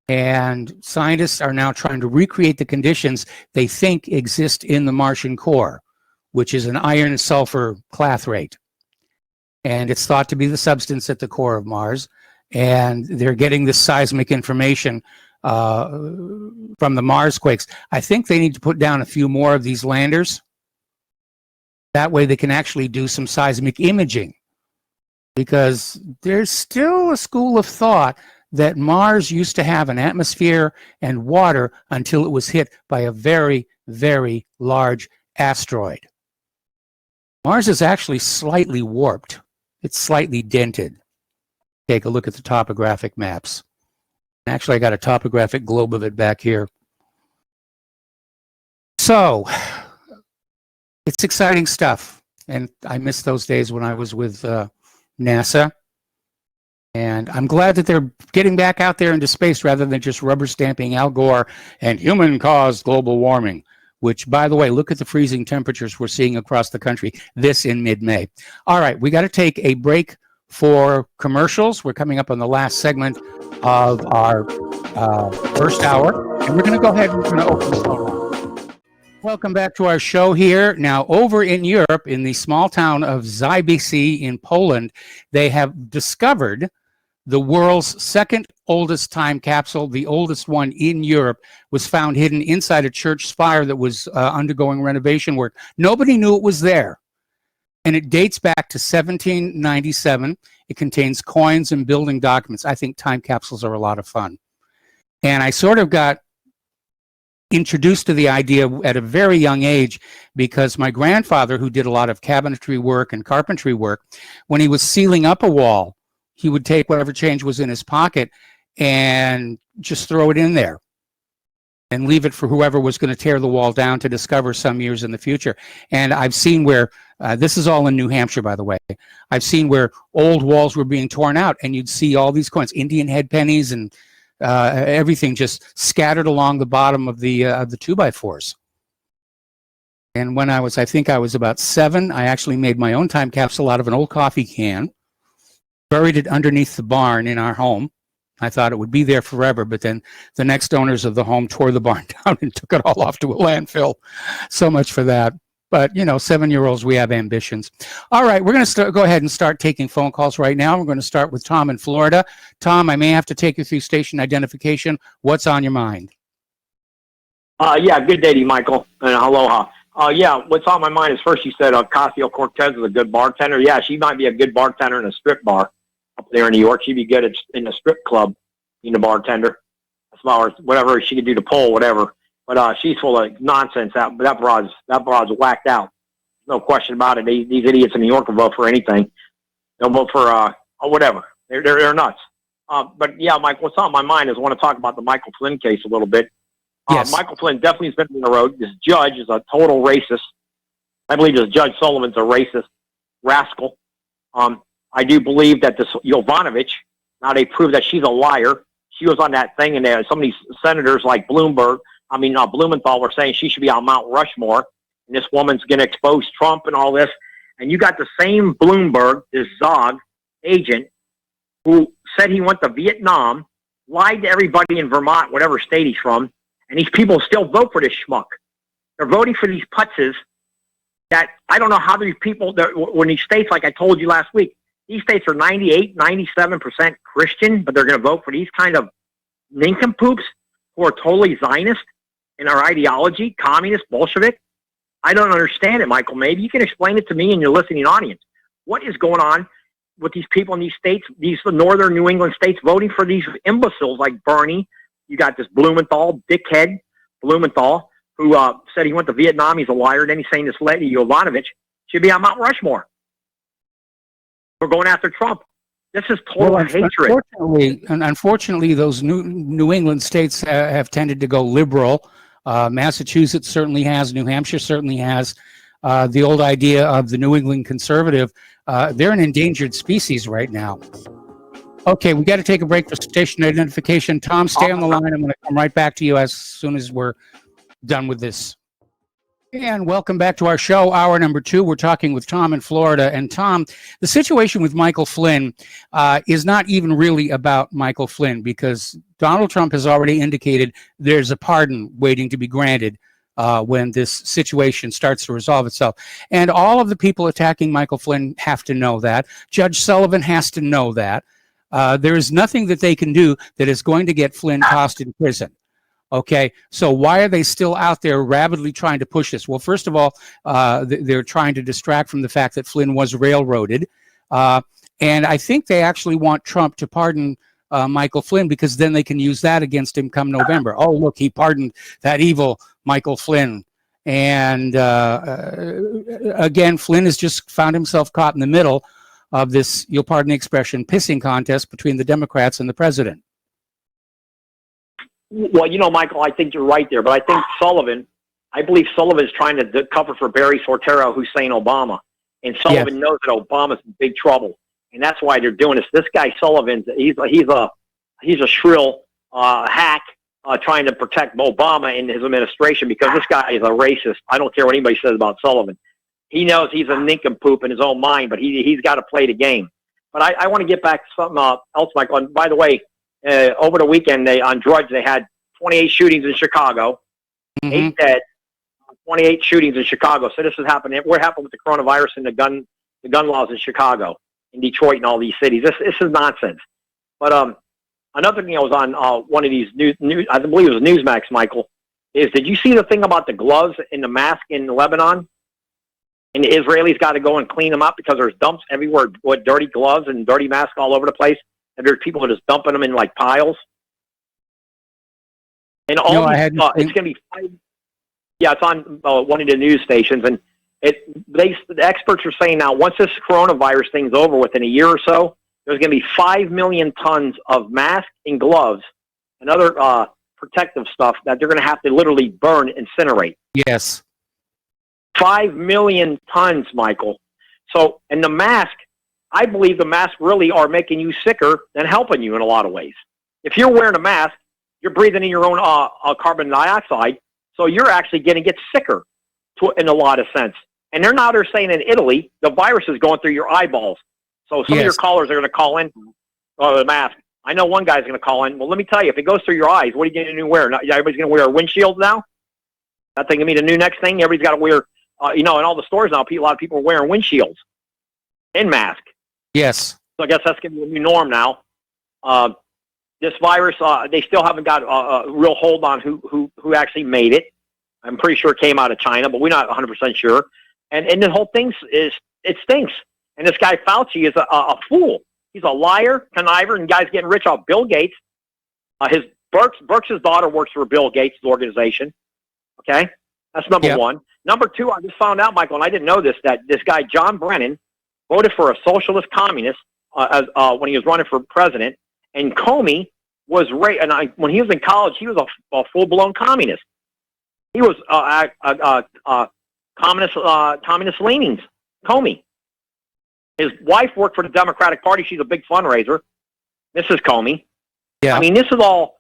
And scientists are now trying to recreate the conditions they think exist in the Martian core, which is an iron-sulfur clathrate. And it's thought to be the substance at the core of Mars. And they're getting this seismic information from the Marsquakes. I think they need to put down a few more of these landers. That way they can actually do some seismic imaging. Because there's still a school of thought that Mars used to have an atmosphere and water until it was hit by a very, very large asteroid. Mars is actually slightly warped. It's slightly dented. Take a look at the topographic maps. Actually, I got a topographic globe of it back here. So, it's exciting stuff. And I miss those days when I was with NASA. And I'm glad that they're getting back out there into space rather than just rubber stamping Al Gore and human-caused global warming, which, by the way, look at the freezing temperatures we're seeing across the country, this in mid-May. All right, we got to take a break for commercials. We're coming up on the last segment of our first hour, and we're going to go ahead and we're going to open the phone line. Welcome back to our show here. Now, over in Europe, in the small town of Hsbc in Poland, they have discovered the world's second oldest time capsule. The oldest one in Europe was found hidden inside a church spire that was undergoing renovation work. Nobody knew it was there. And it dates back to 1797. It contains coins and building documents. I think time capsules are a lot of fun. And I sort of got introduced to the idea at a very young age because my grandfather, who did a lot of cabinetry work and carpentry work, when he was sealing up a wall, he would take whatever change was in his pocket and just throw it in there and leave it for whoever was going to tear the wall down to discover some years in the future. And I've seen where, this is all in New Hampshire, by the way, I've seen where old walls were being torn out and you'd see all these coins, Indian head pennies and everything just scattered along the bottom of the 2x4s. And when I think I was about 7, I actually made my own time capsule out of an old coffee can, buried it underneath the barn in our home. I thought it would be there forever, but then the next owners of the home tore the barn down and took it all off to a landfill. So much for that. But, you know, 7-year-olds, we have ambitions. All right, we're going to go ahead and start taking phone calls right now. We're going to start with Tom in Florida. Tom, I may have to take you through station identification. What's on your mind? Yeah, good day to you, Michael, and aloha. Yeah, what's on my mind is first you said Cortes is a good bartender. Yeah, she might be a good bartender in a strip bar up there in New York. She'd be good in a strip club being a bartender. As far as whatever she could do to pull, whatever. But she's full of nonsense. That broad's whacked out. No question about it. These idiots in New York will vote for anything. They'll vote for whatever. They're nuts. But yeah, Mike, what's on my mind is I want to talk about the Michael Flynn case a little bit. Yes. Michael Flynn definitely has been on the road. This judge is a total racist. I believe this Judge Sullivan's a racist rascal. I do believe that this Jovanovic, now they prove that she's a liar. She was on that thing, and some of these senators like Blumenthal were saying she should be on Mount Rushmore, and this woman's going to expose Trump and all this. and you got the same Bloomberg, this Zog agent, who said he went to Vietnam, lied to everybody in Vermont, whatever state he's from, and these people still vote for this schmuck. They're voting for these putzes that I don't know how these people, when these states, like I told you last week, these states are 98, 97% Christian, but they're going to vote for these kind of nincompoops who are totally Zionist in our ideology, communist, Bolshevik. I don't understand it, Michael. Maybe you can explain it to me and your listening audience. What is going on with these people in these states, these northern New England states, voting for these imbeciles like Bernie? You got this Blumenthal, dickhead Blumenthal, who said he went to Vietnam. He's a liar. Then he's saying this lady, Yovanovitch, should be on Mount Rushmore. We're going after Trump. This is total hatred. Unfortunately, those New England states have tended to go liberal. Massachusetts certainly has. New Hampshire certainly has. The old idea of the New England conservative, they're an endangered species right now. Okay, we got to take a break for station identification. Tom, stay on the line. I'm going to come right back to you as soon as we're done with this. And welcome back to our show, hour number 2. We're talking with Tom in Florida. And Tom, the situation with Michael Flynn is not even really about Michael Flynn, because Donald Trump has already indicated there's a pardon waiting to be granted when this situation starts to resolve itself. And all of the people attacking Michael Flynn have to know that. Judge Sullivan has to know that. There is nothing that they can do that is going to get Flynn tossed in prison. Okay, so why are they still out there rabidly trying to push this? Well, first of all, they're trying to distract from the fact that Flynn was railroaded. And I think they actually want Trump to pardon Michael Flynn, because then they can use that against him come November. Oh, look, he pardoned that evil Michael Flynn. And again, Flynn has just found himself caught in the middle of this, you'll pardon the expression, pissing contest between the Democrats and the president. Well, Michael, I think you're right there, but I think I believe Sullivan is trying to cover for Barry Soetoro, Hussein Obama. And Sullivan knows that Obama's in big trouble. And that's why they're doing this. This guy Sullivan, he's a shrill hack trying to protect Obama and his administration, because this guy is a racist. I don't care what anybody says about Sullivan. He knows he's a nincompoop in his own mind, but he's got to play the game. But I want to get back to something else, Michael. And by the way, over the weekend, on Drudge, they had 28 shootings in Chicago, 8 dead, 28 shootings in Chicago. So this is happening. What happened with the coronavirus and the gun laws in Chicago, in Detroit, and all these cities? This is nonsense. But another thing I was on one of these news, I believe it was Newsmax, Michael, is did you see the thing about the gloves and the mask in Lebanon? And the Israelis got to go and clean them up because there's dumps everywhere with dirty gloves and dirty masks all over the place. And there's people that are just dumping them in like piles. And all it's going to be, it's on one of the news stations. And the experts are saying now, once this coronavirus thing's over within a year or so, there's going to be 5 million tons of masks and gloves and other protective stuff that they're going to have to literally burn, incinerate. Yes. 5 million tons, Michael. So, and the mask, I believe the masks really are making you sicker than helping you in a lot of ways. If you're wearing a mask, you're breathing in your own carbon dioxide, so you're actually going to get sicker in a lot of sense. And they're saying in Italy, the virus is going through your eyeballs. So some of your callers are going to call in the mask. I know one guy's going to call in. Well, let me tell you, if it goes through your eyes, what are you going to wear? Everybody's going to wear windshields now? That thing going to be the new next thing? Everybody's got to wear, in all the stores now, a lot of people are wearing windshields and masks. Yes. So I guess that's going to be the new norm now. This virus, they still haven't got a real hold on who actually made it. I'm pretty sure it came out of China, but we're not 100% sure. And the whole thing it stinks. And this guy Fauci is a fool. He's a liar, conniver, and guy's getting rich off Bill Gates. Burke's daughter works for Bill Gates' organization. Okay? That's number one. Number two, I just found out, Michael, and I didn't know this, that this guy John Brennan voted for a socialist communist when he was running for president. And Comey was when he was in college, he was a full-blown communist. He was communist leanings. Comey. His wife worked for the Democratic Party. She's a big fundraiser. Mrs. Comey. Yeah. I mean, this is all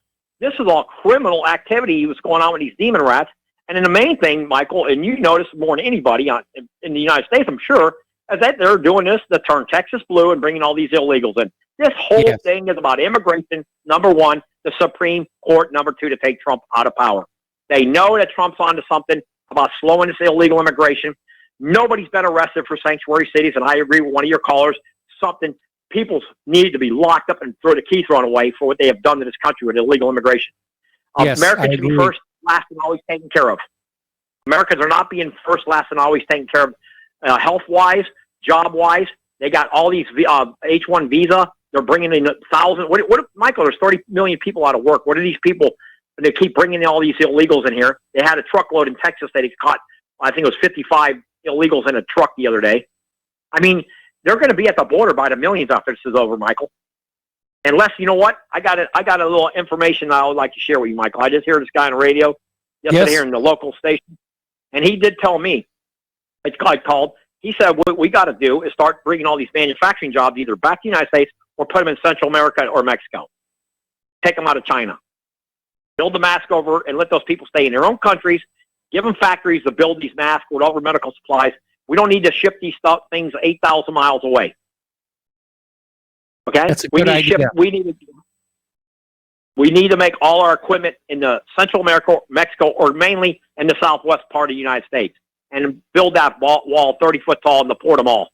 criminal activity was going on with these demon rats. And then the main thing, Michael, and you notice more than anybody in the United States, I'm sure, They're doing this to turn Texas blue and bringing all these illegals in. This whole thing is about immigration, number one, the Supreme Court, number two, to take Trump out of power. They know that Trump's onto something about slowing this illegal immigration. Nobody's been arrested for sanctuary cities, and I agree with one of your callers. People need to be locked up and throw the key thrown away for what they have done to this country with illegal immigration. Americans should be first, last, and always taken care of. Americans are not being first, last, and always taken care of health-wise, job-wise. They got all these H-1 visa. They're bringing in thousands. Michael, there's 30 million people out of work. What are these people? They keep bringing all these illegals in here. They had a truckload in Texas that they caught. I think it was 55 illegals in a truck the other day. I mean, they're going to be at the border by the millions after this is over, Michael. Unless, you know what? I got a little information I would like to share with you, Michael. I just heard this guy on the radio yesterday here in the local station, and he did tell me, it's called, he said, what we got to do is start bringing all these manufacturing jobs either back to the United States or put them in Central America or Mexico. Take them out of China. Build the mask over and let those people stay in their own countries. Give them factories to build these masks with all the medical supplies. We don't need to ship these things 8,000 miles away. Okay? That's a good idea. We need to make all our equipment in the Central America, Mexico, or mainly in the southwest part of the United States, and build that wall 30 foot tall and deport them all.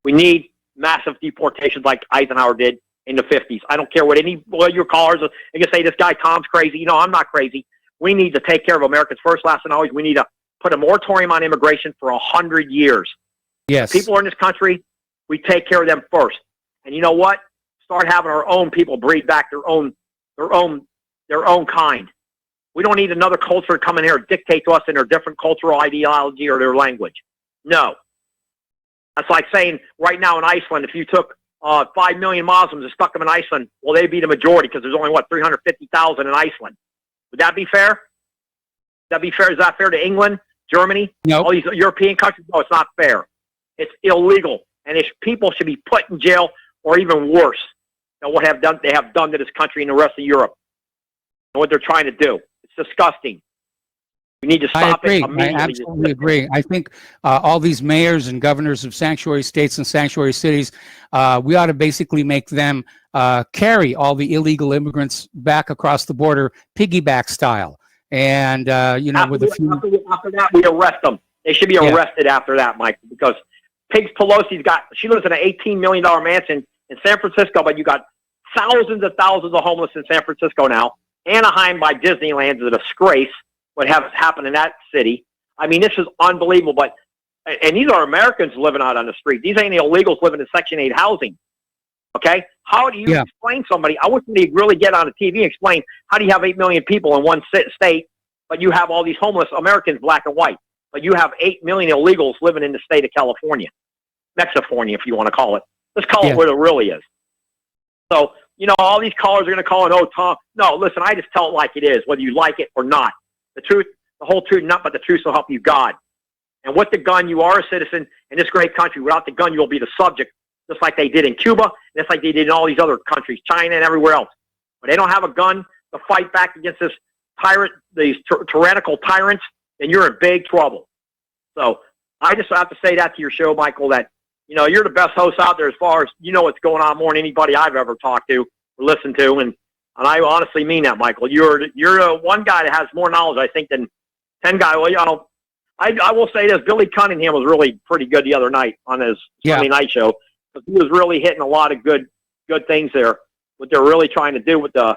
We need massive deportations like Eisenhower did in the 50s. I don't care what your callers are. You can say this guy Tom's crazy. You know, I'm not crazy. We need to take care of Americans first, last, and always. We need to put a moratorium on immigration for 100 years. Yes. People are in this country. We take care of them first. And you know what? Start having our own people breed back their own kind. We don't need another culture to come in here and dictate to us in their different cultural ideology or their language. No. That's like saying right now in Iceland, if you took 5 million Muslims and stuck them in Iceland, well, they'd be the majority because there's only, 350,000 in Iceland. Would that be fair? Is that fair to England, Germany, all these European countries? No, it's not fair. It's illegal, and people should be put in jail, or even worse than what they have done to this country and the rest of Europe. And what they're trying to do. It's disgusting. We need to stop it immediately. I absolutely agree. I think all these mayors and governors of sanctuary states and sanctuary cities, we ought to basically make them carry all the illegal immigrants back across the border, piggyback style. And, after that, we arrest them. They should be arrested after that, Mike, because Pigs Pelosi's she lives in an $18 million mansion in San Francisco, but you got thousands of homeless in San Francisco now. Anaheim by Disneyland is a disgrace. What has happened in that city? I mean, this is unbelievable. And these are Americans living out on the street. These ain't illegals living in Section 8 housing. Okay? How do you explain somebody? I wish they'd really get on the TV and explain how do you have 8 million people in one state, but you have all these homeless Americans, black and white, but you have 8 million illegals living in the state of California, Mexifornia, if you want to call it. Let's call it what it really is. So, all these callers are going to call it, oh, Tom. No, listen, I just tell it like it is, whether you like it or not. The truth, the whole truth, not but the truth will help you God. And with the gun, you are a citizen in this great country. Without the gun, you'll be the subject, just like they did in Cuba, just like they did in all these other countries, China and everywhere else. When they don't have a gun to fight back against these tyrannical tyrants, then you're in big trouble. So I just have to say that to your show, Michael, that, you're the best host out there as far as what's going on more than anybody I've ever talked to or listened to. And I honestly mean that, Michael. You're one guy that has more knowledge, I think, than 10 guys. Well, I will say this. Billy Cunningham was really pretty good the other night on his Sunday night show. But he was really hitting a lot of good things there. What they're really trying to do with the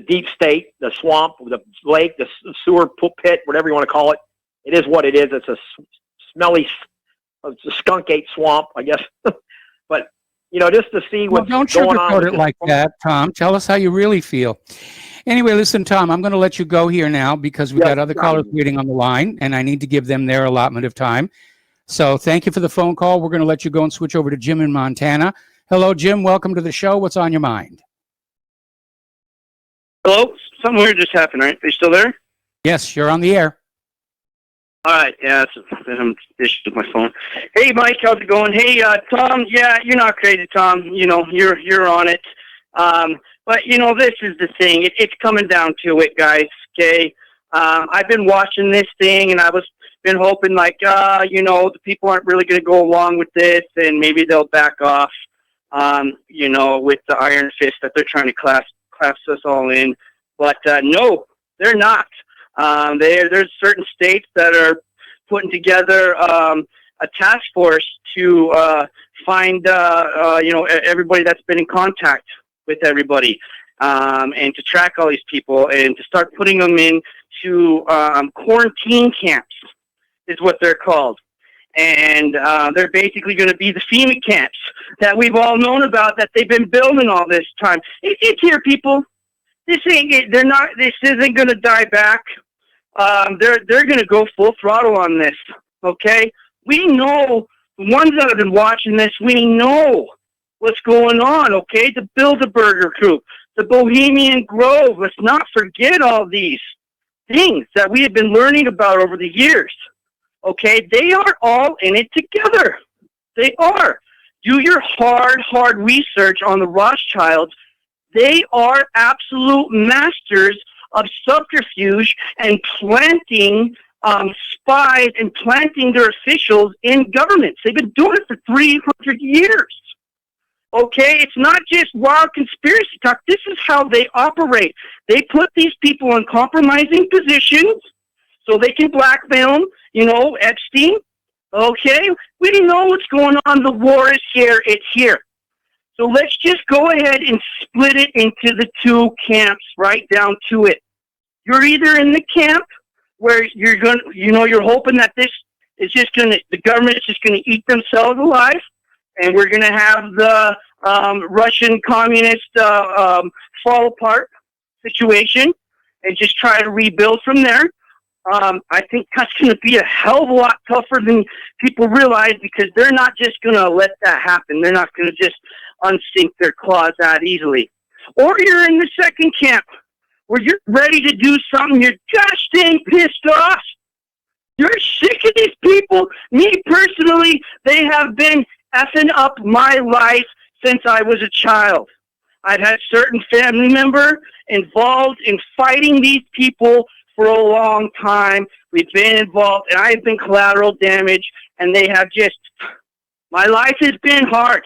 deep state, the swamp, the lake, the sewer pit, whatever you want to call it. It is what it is. It's a smelly, it's a skunkate swamp, I guess. But, just to see what's going on. Don't sugarcoat it like that, Tom. Tell us how you really feel. Anyway, listen, Tom, I'm going to let you go here now because we've got other callers waiting on the line, and I need to give them their allotment of time. So thank you for the phone call. We're going to let you go and switch over to Jim in Montana. Hello, Jim. Welcome to the show. What's on your mind? Hello? Something weird just happened, right? Are you still there? Yes, you're on the air. All right, yeah, I'm issues with my phone. Hey, Mike, how's it going? Hey, Tom, yeah, you're not crazy, Tom. You're on it. But, this is the thing. It's coming down to it, guys, okay? I've been watching this thing, and I was been hoping like, the people aren't really going to go along with this, and maybe they'll back off, with the iron fist that they're trying to clasp us all in. But no, they're not. There's certain states that are putting together a task force to find, everybody that's been in contact with everybody, and to track all these people and to start putting them into quarantine camps is what they're called. And they're basically going to be the FEMA camps that we've all known about, that they've been building all this time. It's here, people. This isn't going to die back. They're going to go full throttle on this. Okay, we know, the ones that have been watching this, we know what's going on. Okay, the Bilderberger Group, the Bohemian Grove. Let's not forget all these things that we have been learning about over the years. Okay, they are all in it together. They are. Do your hard research on the Rothschilds. They are absolute masters of subterfuge and planting spies and planting their officials in governments. They've been doing it for 300 years. Okay, it's not just wild conspiracy talk. This is how they operate. They put these people in compromising positions so they can blackmail them. Epstein. Okay, we know what's going on. The war is here. It's here. So let's just go ahead and split it into the two camps, right down to it. You're either in the camp where you're hoping that this is the government is just going to eat themselves alive, and we're going to have the Russian communist fall apart situation and just try to rebuild from there. I think that's going to be a hell of a lot tougher than people realize, because they're not just going to let that happen. They're not going to just unsink their claws that easily. Or you're in the second camp where you're ready to do something. You're gosh dang pissed off. You're sick of these people. Me personally, they have been effing up my life since I was a child. I've had certain family member involved in fighting these people for a long time. We've been involved, and I've been collateral damage, and they have my life has been hard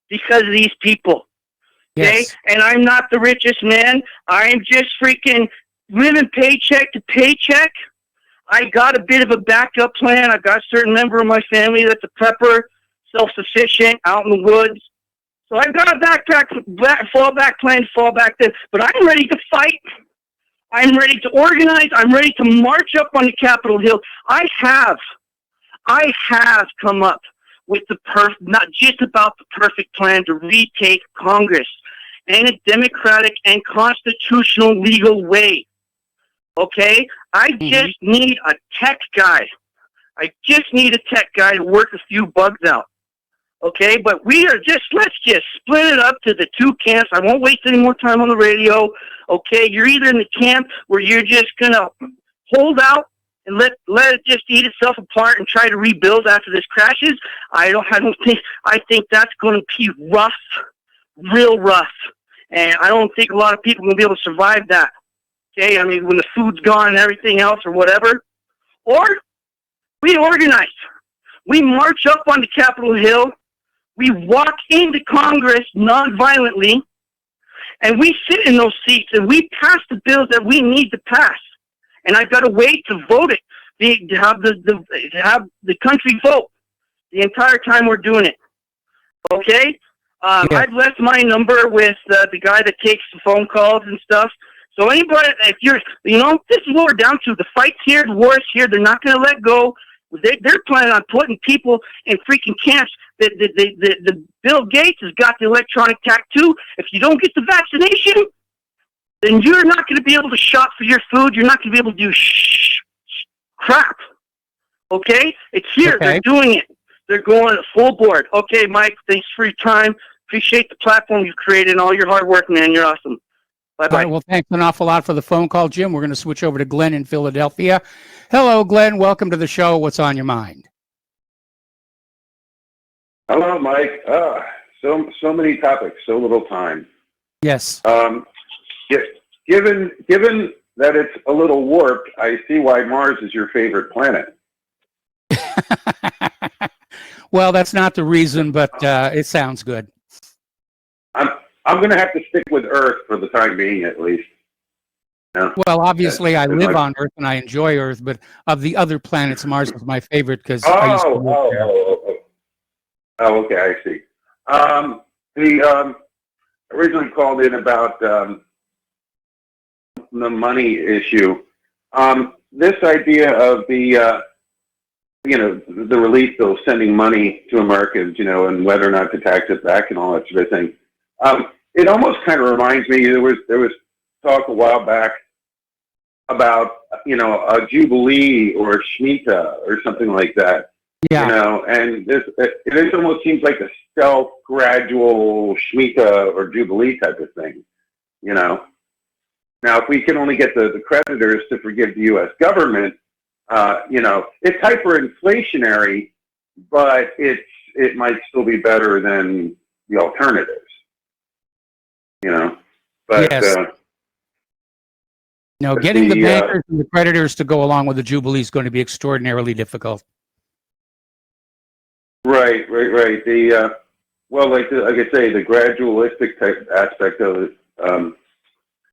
because of these people. Okay? Yes. And I'm not the richest man. I'm just freaking living paycheck to paycheck. I got a bit of a backup plan. I've got a certain member of my family that's a prepper, self-sufficient, out in the woods. So I've got a fallback plan, fallback then. But I'm ready to fight. I'm ready to organize. I'm ready to march up on the Capitol Hill. I have come up with not just about the perfect plan to retake Congress in a democratic and constitutional legal way. Okay? I just need a tech guy. I just need a tech guy to work a few bugs out. Okay? But let's just split it up to the two camps. I won't waste any more time on the radio. Okay? You're either in the camp where you're just going to hold out and let it just eat itself apart and try to rebuild after this crashes. I think that's going to be rough, real rough. And I don't think a lot of people are going to be able to survive that. Okay? I mean, when the food's gone and everything else or whatever. Or we organize. We march up on the Capitol Hill. We walk into Congress non-violently, and we sit in those seats, and we pass the bills that we need to pass. And I've got to wait to vote it, to have the country vote the entire time we're doing it. Okay? Yeah. I've left my number with the guy that takes the phone calls and stuff. So anybody, if you're, this is what we're down to. The fight's here, the war's here. They're not going to let go. They're planning on putting people in freaking camps. The Bill Gates has got the electronic tattoo. If you don't get the vaccination, then you're not going to be able to shop for your food. You're not going to be able to do crap. Okay? It's here. Okay. They're doing it. They're going full board. Okay, Mike, thanks for your time. Appreciate the platform you've created and all your hard work, man. You're awesome. Bye-bye. All right, well, thanks an awful lot for the phone call, Jim. We're going to switch over to Glenn in Philadelphia. Hello, Glenn. Welcome to the show. What's on your mind? Hello, Mike. So many topics, so little time. Yes. Given that it's a little warped, I see why Mars is your favorite planet. Well, that's not the reason, but it sounds good. I'm going to have to stick with Earth for the time being, at least. Yeah. Well, obviously, I live on Earth and I enjoy Earth, but of the other planets, Mars is my favorite because I used to live there. Oh, okay, I see. Originally called in about the money issue. This idea of the relief bill sending money to Americans, and whether or not to tax it back and all that sort of thing. It almost kind of reminds me, there was talk a while back about, a Jubilee or a Shemitah or something like that. Yeah. And it almost seems like a stealth, gradual Shemitah or Jubilee type of thing, Now, if we can only get the creditors to forgive the U.S. government, it's hyperinflationary, but it might still be better than the alternatives, But yes. Getting the bankers and the creditors to go along with the Jubilee is going to be extraordinarily difficult. Right. Like I say, the gradualistic type aspect of it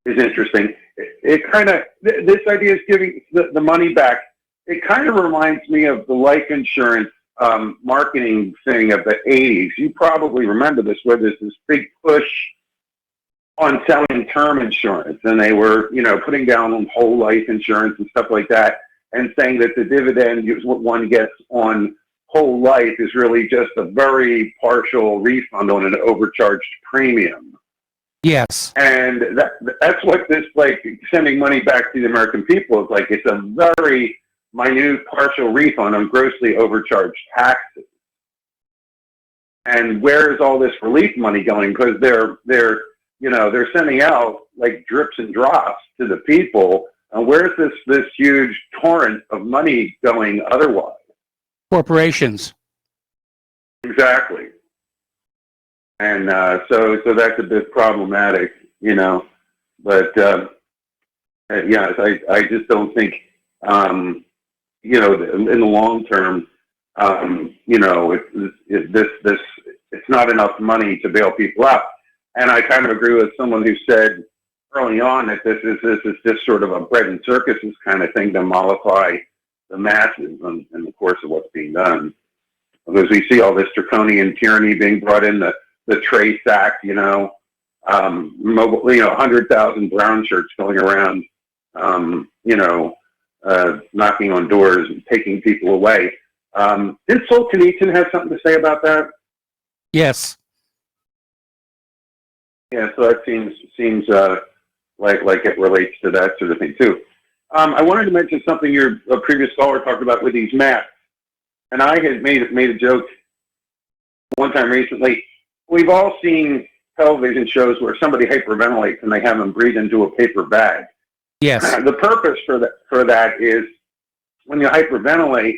is interesting. It kind of, this idea is giving the money back. It kind of reminds me of the life insurance marketing thing of the 80s. You probably remember this, where there's this big push on selling term insurance, and they were, putting down on whole life insurance and stuff like that, and saying that the dividend one gets on whole life is really just a very partial refund on an overcharged premium. Yes. And that's what this, sending money back to the American people is like. It's a very minute partial refund on grossly overcharged taxes. And where is all this relief money going? Because they're sending out like drips and drops to the people. And where's this huge torrent of money going otherwise? Corporations. Exactly. And so that's a bit problematic, But yes, I just don't think, in the long term, it's not enough money to bail people out. And I kind of agree with someone who said early on that this is just sort of a bread and circuses kind of thing to mollify the masses in the course of what's being done. Because we see all this draconian tyranny being brought in, the Trace Act, 100,000 brown shirts going around, knocking on doors and taking people away. Didn't Solzhenitsyn have something to say about that? Yes. Yeah, so that seems like it relates to that sort of thing too. I wanted to mention something a previous caller talked about with these masks, and I had made a joke one time recently. We've all seen television shows where somebody hyperventilates and they have them breathe into a paper bag. Yes. The purpose for that is when you hyperventilate,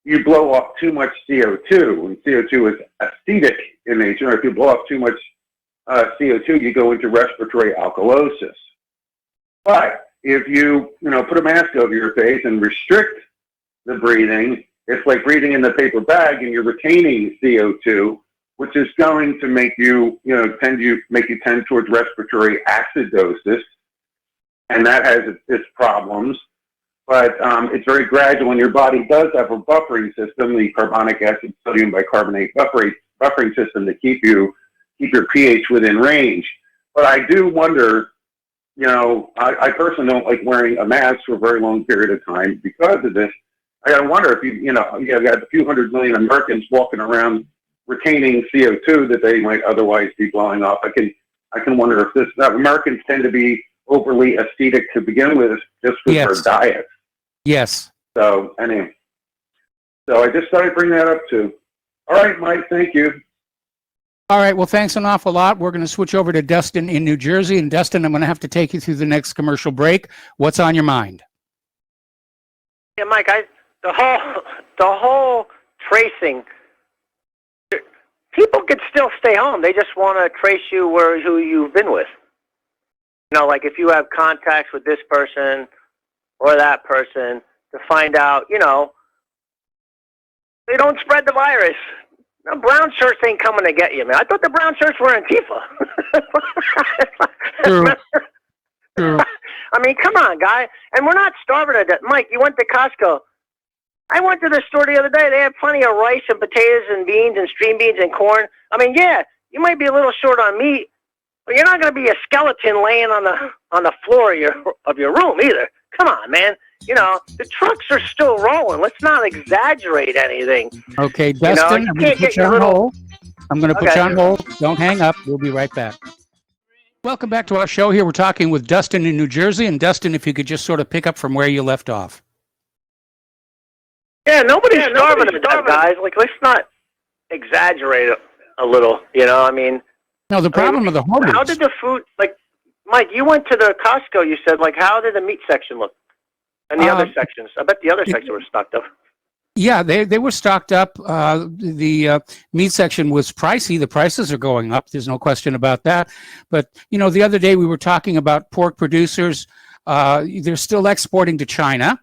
you blow off too much CO2, and CO2 is acetic in nature. If you blow off too much CO2, you go into respiratory alkalosis. But if you put a mask over your face and restrict the breathing, it's like breathing in the paper bag, and you're retaining CO2, which is going to make you tend towards respiratory acidosis, and that has its problems. But it's very gradual, and your body does have a buffering system, the carbonic acid sodium bicarbonate buffering system, to keep your pH within range. But I do wonder, I personally don't like wearing a mask for a very long period of time because of this. I gotta wonder if you've got a few 100 million Americans walking around retaining CO2 that they might otherwise be blowing off. I can wonder if Americans tend to be overly ascetic to begin with, just with their diet. Yes. So anyway, I just thought I'd bring that up too. All right, Mike, thank you. All right, well, thanks an awful lot. We're going to switch over to Dustin in New Jersey. And Dustin, I'm going to have to take you through the next commercial break. What's on your mind? Yeah, Mike, the whole tracing, people could still stay home. They just want to trace you who you've been with. Like if you have contacts with this person or that person, to find out, They don't spread the virus. The brown shirts ain't coming to get you, man. I thought the brown shirts were Antifa. True. True. I mean, come on, guy. And we're not starving to death. Mike, you went to Costco. I went to the store the other day. They had plenty of rice and potatoes and beans and string beans and corn. I mean, yeah, you might be a little short on meat, but you're not going to be a skeleton laying on the floor of your room either. Come on, man. You know, the trucks are still rolling. Let's not exaggerate anything. Okay, Dustin, I'm going to put you on hold. I'm going to put you on hold. Don't hang up. We'll be right back. Welcome back to our show here. We're talking with Dustin in New Jersey. And Dustin, if you could just sort of pick up from where you left off. Yeah, nobody's starving to death, guys. Like, let's not exaggerate a little, you know? I mean... No, the problem of the hoarders... How did the food... Like, Mike, you went to the Costco, you said. Like, how did the meat section look? And the other sections? I bet the other sections were stocked up. Yeah, they were stocked up. The meat section was pricey. The prices are going up. There's no question about that. But, you know, the other day we were talking about pork producers. They're still exporting to China.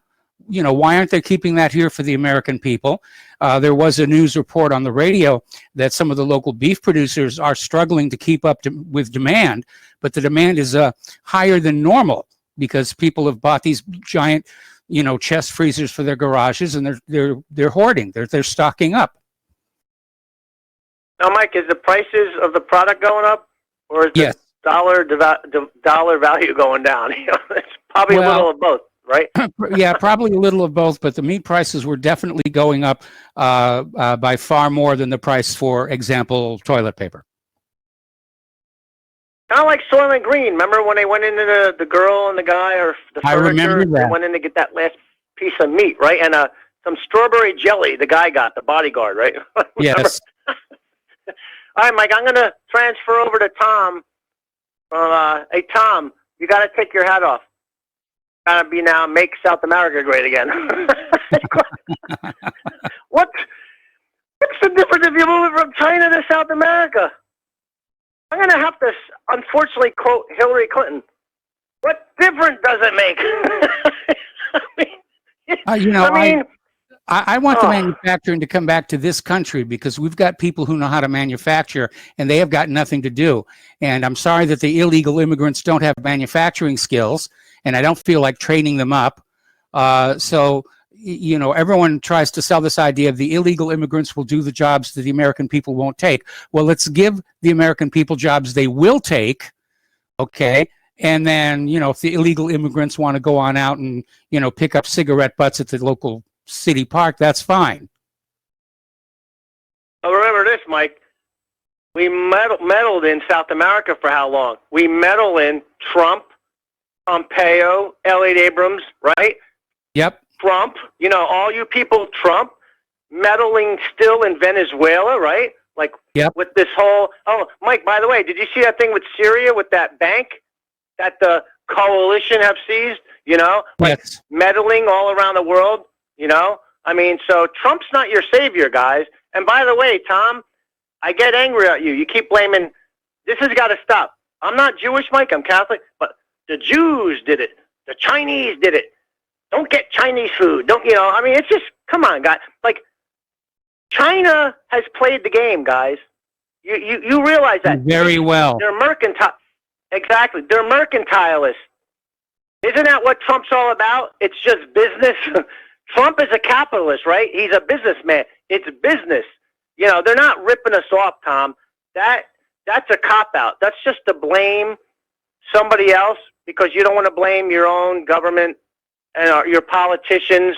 You know, why aren't they keeping that here for the American people? There was a news report on the radio that some of the local beef producers are struggling to keep up with demand, but the demand is higher than normal because people have bought these giant, you know, chest freezers for their garages, and they're hoarding. They're stocking up. Now, Mike, is the prices of the product going up, or is the dollar value going down? You know, it's probably a little of both. Right? Yeah, probably a little of both, but the meat prices were definitely going up by far more than the price, for example, toilet paper. Kind of like Soylent Green. Remember when they went into the girl and the guy, or the furniture? I remember that. They went in to get that last piece of meat, right? And some strawberry jelly the guy got, the bodyguard, right? Yes. All right, Mike, I'm going to transfer over to Tom. Hey, Tom, you got to take your hat off. Gotta be now, make South America great again. What's the difference if you move from China to South America? I'm going to have to, unfortunately, quote Hillary Clinton. What difference does it make? I want the manufacturing to come back to this country because we've got people who know how to manufacture, and they have got nothing to do. And I'm sorry that the illegal immigrants don't have manufacturing skills, and I don't feel like training them up. So, you know, everyone tries to sell this idea of the illegal immigrants will do the jobs that the American people won't take. Well, let's give the American people jobs they will take, okay? And then, you know, if the illegal immigrants want to go on out and, you know, pick up cigarette butts at the local city park, that's fine. Well, remember this, Mike. We meddled in South America for how long? We meddle in Trump, Pompeo, Elliot Abrams, right? Yep. Trump, you know, all you people, Trump, meddling still in Venezuela, right? Like, with this whole, Mike, by the way, did you see that thing with Syria, with that bank that the coalition have seized, you know? Like, meddling all around the world, you know? I mean, so Trump's not your savior, guys. And by the way, Tom, I get angry at you. You keep blaming, this has got to stop. I'm not Jewish, Mike, I'm Catholic, but the Jews did it. The Chinese did it. Don't get Chinese food. Don't, you know, I mean, it's just, come on, guys. Like, China has played the game, guys. You realize that. Very well. They're mercantile. Exactly. They're mercantilist. Isn't that what Trump's all about? It's just business. Trump is a capitalist, right? He's a businessman. It's business. You know, they're not ripping us off, Tom. That's a cop-out. That's just to blame somebody else because you don't want to blame your own government and your politicians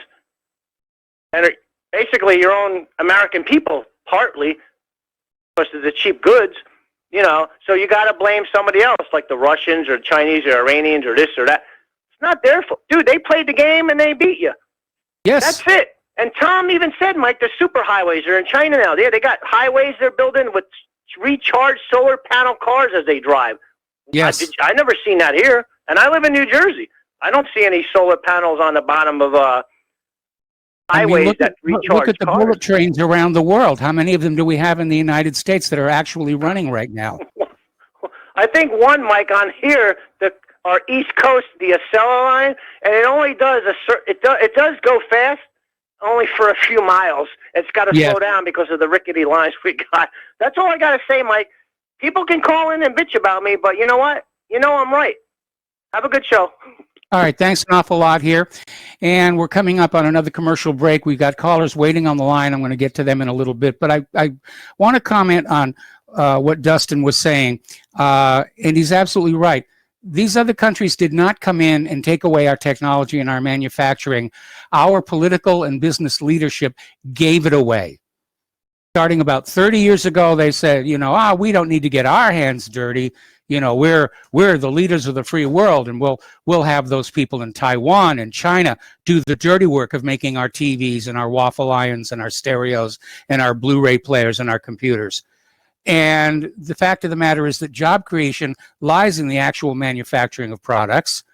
and basically your own American people, partly, because of the cheap goods, you know. So you got to blame somebody else, like the Russians or Chinese or Iranians or this or that. It's not their fault. Dude, they played the game and they beat you. Yes. That's it. And Tom even said, Mike, the super highways are in China now. They got highways they're building with recharged solar panel cars as they drive. Yes. I never seen that here. And I live in New Jersey. I don't see any solar panels on the bottom of highways that recharge Look at the cars. bullet trains around the world. How many of them do we have in the United States that are actually running right now? I think one, Mike, on here, our East Coast, the Acela line, and it only does it does go fast, only for a few miles. It's got to slow down because of the rickety lines we got. That's all I got to say, Mike. People can call in and bitch about me, but you know what? You know I'm right. Have a good show. All right, thanks an awful lot here. And we're coming up on another commercial break. We've got callers waiting on the line. I'm going to get to them in a little bit. But I want to comment on what Dustin was saying. And he's absolutely right. These other countries did not come in and take away our technology and our manufacturing. Our political and business leadership gave it away. Starting about 30 years ago, they said, we don't need to get our hands dirty. We're the leaders of the free world, and we'll have those people in Taiwan and China do the dirty work of making our TVs and our waffle irons and our stereos and our Blu-ray players and our computers. And the fact of the matter is that job creation lies in the actual manufacturing of products,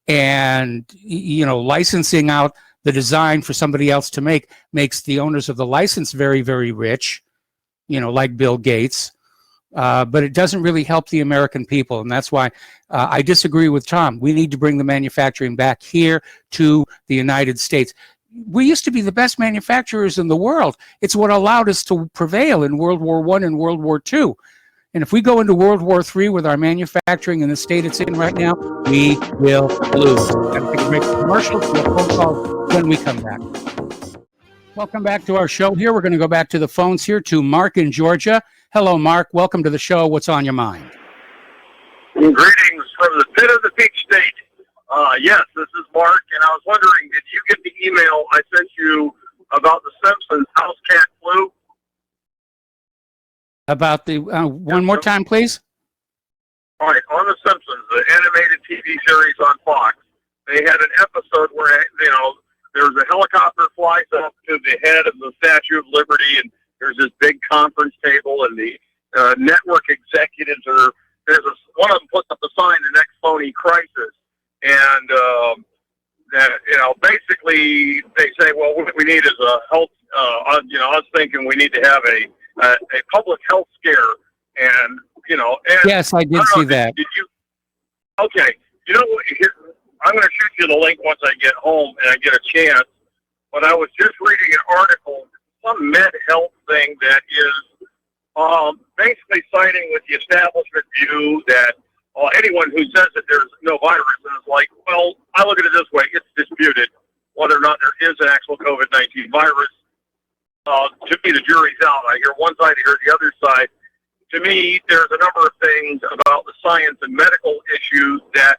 and licensing out the design for somebody else to make makes the owners of the license very, very rich, like Bill Gates. But it doesn't really help the American people. And that's why I disagree with Tom. We need to bring the manufacturing back here to the United States. We used to be the best manufacturers in the world. It's what allowed us to prevail in World War I and World War II. And if we go into World War III with our manufacturing in the state it's in right now, we will lose. We're going to take a break for commercials. We'll phone call when we come back. Welcome back to our show here. We're going to go back to the phones here to Mark in Georgia. Hello, Mark. Welcome to the show. What's on your mind? Greetings from the pit of the Peach State. Yes, this is Mark, and I was wondering, did you get the email I sent you about the Simpsons house cat flu? About the one more time, please. All right, on the Simpsons, the animated TV series on Fox, they had an episode where there's a helicopter flies up to the head of the Statue of Liberty, and there's this big conference table, and the network executives one of them puts up a sign, "The next phony crisis," and basically they say, well, what we need is a health. I was thinking we need to have a public health scare, and yes, I did see that. Did you? Okay, you know what? I'm going to shoot you the link once I get home and I get a chance. But I was just reading an article, some med health thing that is basically siding with the establishment view that anyone who says that there's no virus is like, well, I look at it this way: it's disputed whether or not there is an actual COVID-19 virus. To me, the jury's out. I hear one side, I hear the other side. To me, there's a number of things about the science and medical issues that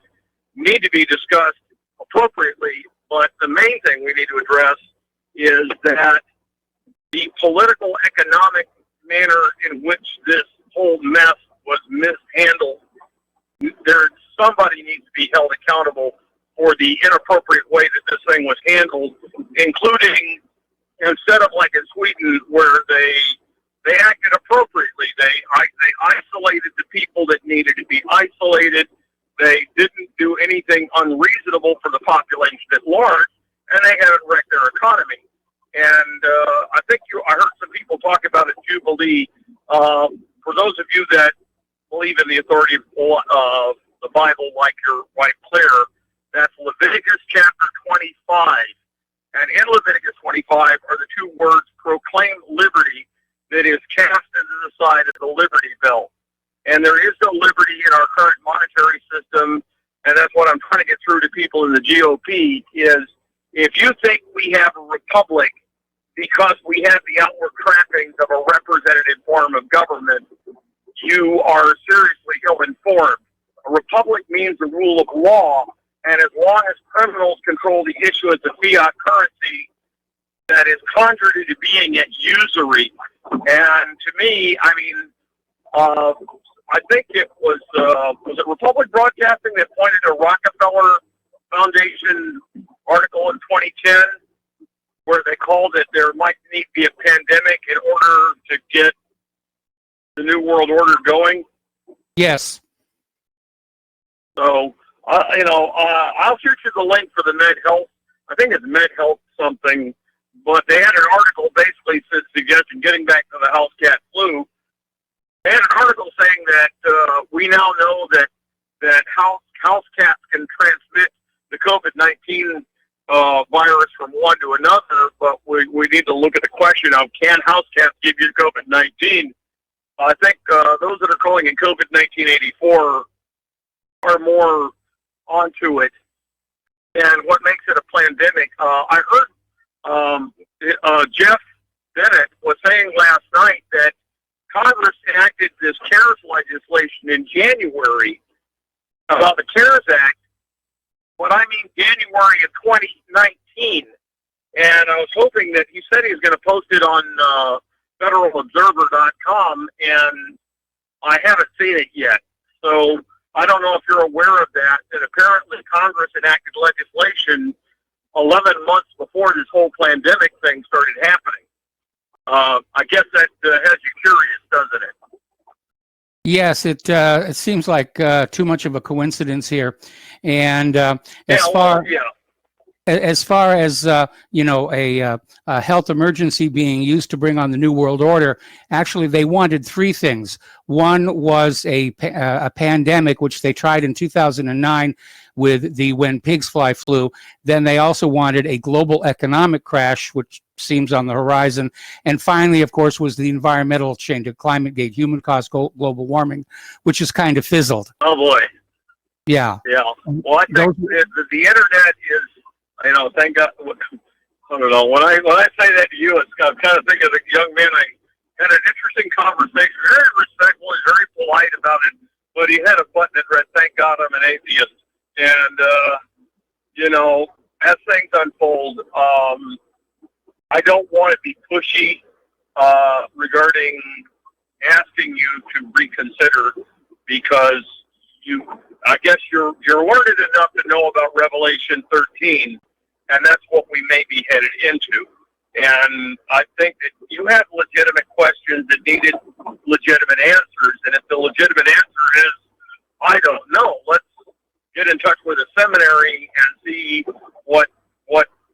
need to be discussed appropriately, but the main thing we need to address is that the political economic manner in which this whole mess was mishandled, somebody needs to be held accountable for the inappropriate way that this thing was handled, including, instead of like in Sweden where they acted appropriately, they isolated the people that needed to be isolated. They didn't do anything unreasonable for the population at large, and they haven't wrecked their economy. And I think I heard some people talk about a jubilee. For those of you that believe in the authority of the Bible, like your wife Claire, that's Leviticus chapter 25. And in Leviticus 25 are the two words, proclaim liberty, that is cast into the side of the Liberty Bell. And there is no liberty in our current monetary system, and that's what I'm trying to get through to people in the GOP, is if you think we have a republic because we have the outward trappings of a representative form of government, you are seriously ill-informed. A republic means the rule of law, and as long as criminals control the issuance of fiat currency that is contrary to being at usury. And to me, I think it was it Republic Broadcasting that pointed to a Rockefeller Foundation article in 2010 where they called it there might need to be a pandemic in order to get the New World Order going? Yes. So, I'll shoot you the link for the Med Health. I think it's Med Health something, but they had an article basically suggesting, getting back to the house cat flu, they had an article saying that we now know that house cats can transmit the COVID-19 virus from one to another, but we need to look at the question of, can house cats give you COVID-19? I think those that are calling it COVID-1984 are more onto it. And what makes it a pandemic? I heard Jeff Bennett was saying last night that Congress enacted this CARES legislation in January about the CARES Act. What I mean, January of 2019. And I was hoping that he said he was going to post it on federalobserver.com, and I haven't seen it yet. So I don't know if you're aware of that apparently Congress enacted legislation 11 months before this whole pandemic thing started happening. I guess that has you curious, doesn't it? Yes, it seems like too much of a coincidence here, and as far as a health emergency being used to bring on the New World Order, actually they wanted three things. One was a pandemic, which they tried in 2009 with the When Pigs Fly flu. Then they also wanted a global economic crash, which seems on the horizon. And finally, of course, was the environmental change, the climate gate, human-caused global warming, which has kind of fizzled. Oh, boy. Yeah. Yeah. Well, I think the internet is, thank God. I don't know. When I say that to you, I'm kind of thinking of the young man. I had an interesting conversation, very respectful, he's very polite about it, but he had a button that read, "Thank God I'm an atheist." And, as things unfold, I don't want to be pushy regarding asking you to reconsider, because I guess you're learned enough to know about Revelation 13, and that's what we may be headed into. And I think that you have legitimate questions that needed legitimate answers, and if the legitimate answer is, I don't know, let's get in touch with a seminary and see what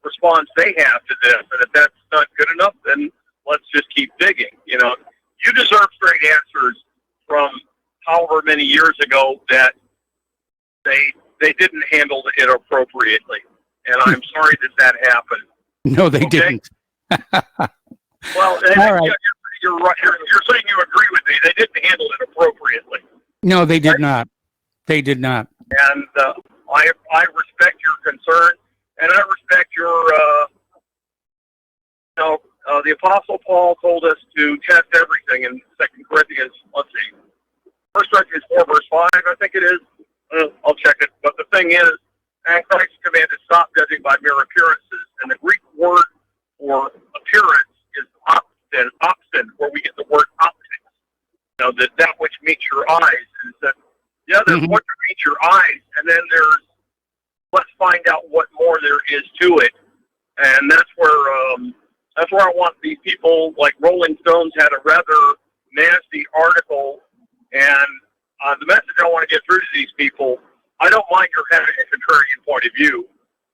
response they have to this. And if that's not good enough, then let's just keep digging. You deserve straight answers from however many years ago that they didn't handle it appropriately. And I'm sorry that happened. No, they didn't. Well, right. You're right. You're saying you agree with me. They didn't handle it appropriately. No, they did not. They did not. And I respect your concern, and I respect your, the Apostle Paul told us to test everything in 2 Corinthians, 1 Corinthians 4, verse 5, I think it is. I'll check it. But the thing is, and Christ commanded, stop judging by mere appearances. And the Greek word for appearance is opsin, where we get the word optics. That which meets your eyes. And said, there's what meets your eyes, and then there's, let's find out what more there is to it. And that's where I want these people, like Rolling Stones had a rather nasty article, and the message I want to get through to these people, I don't mind your having a contrarian point of view,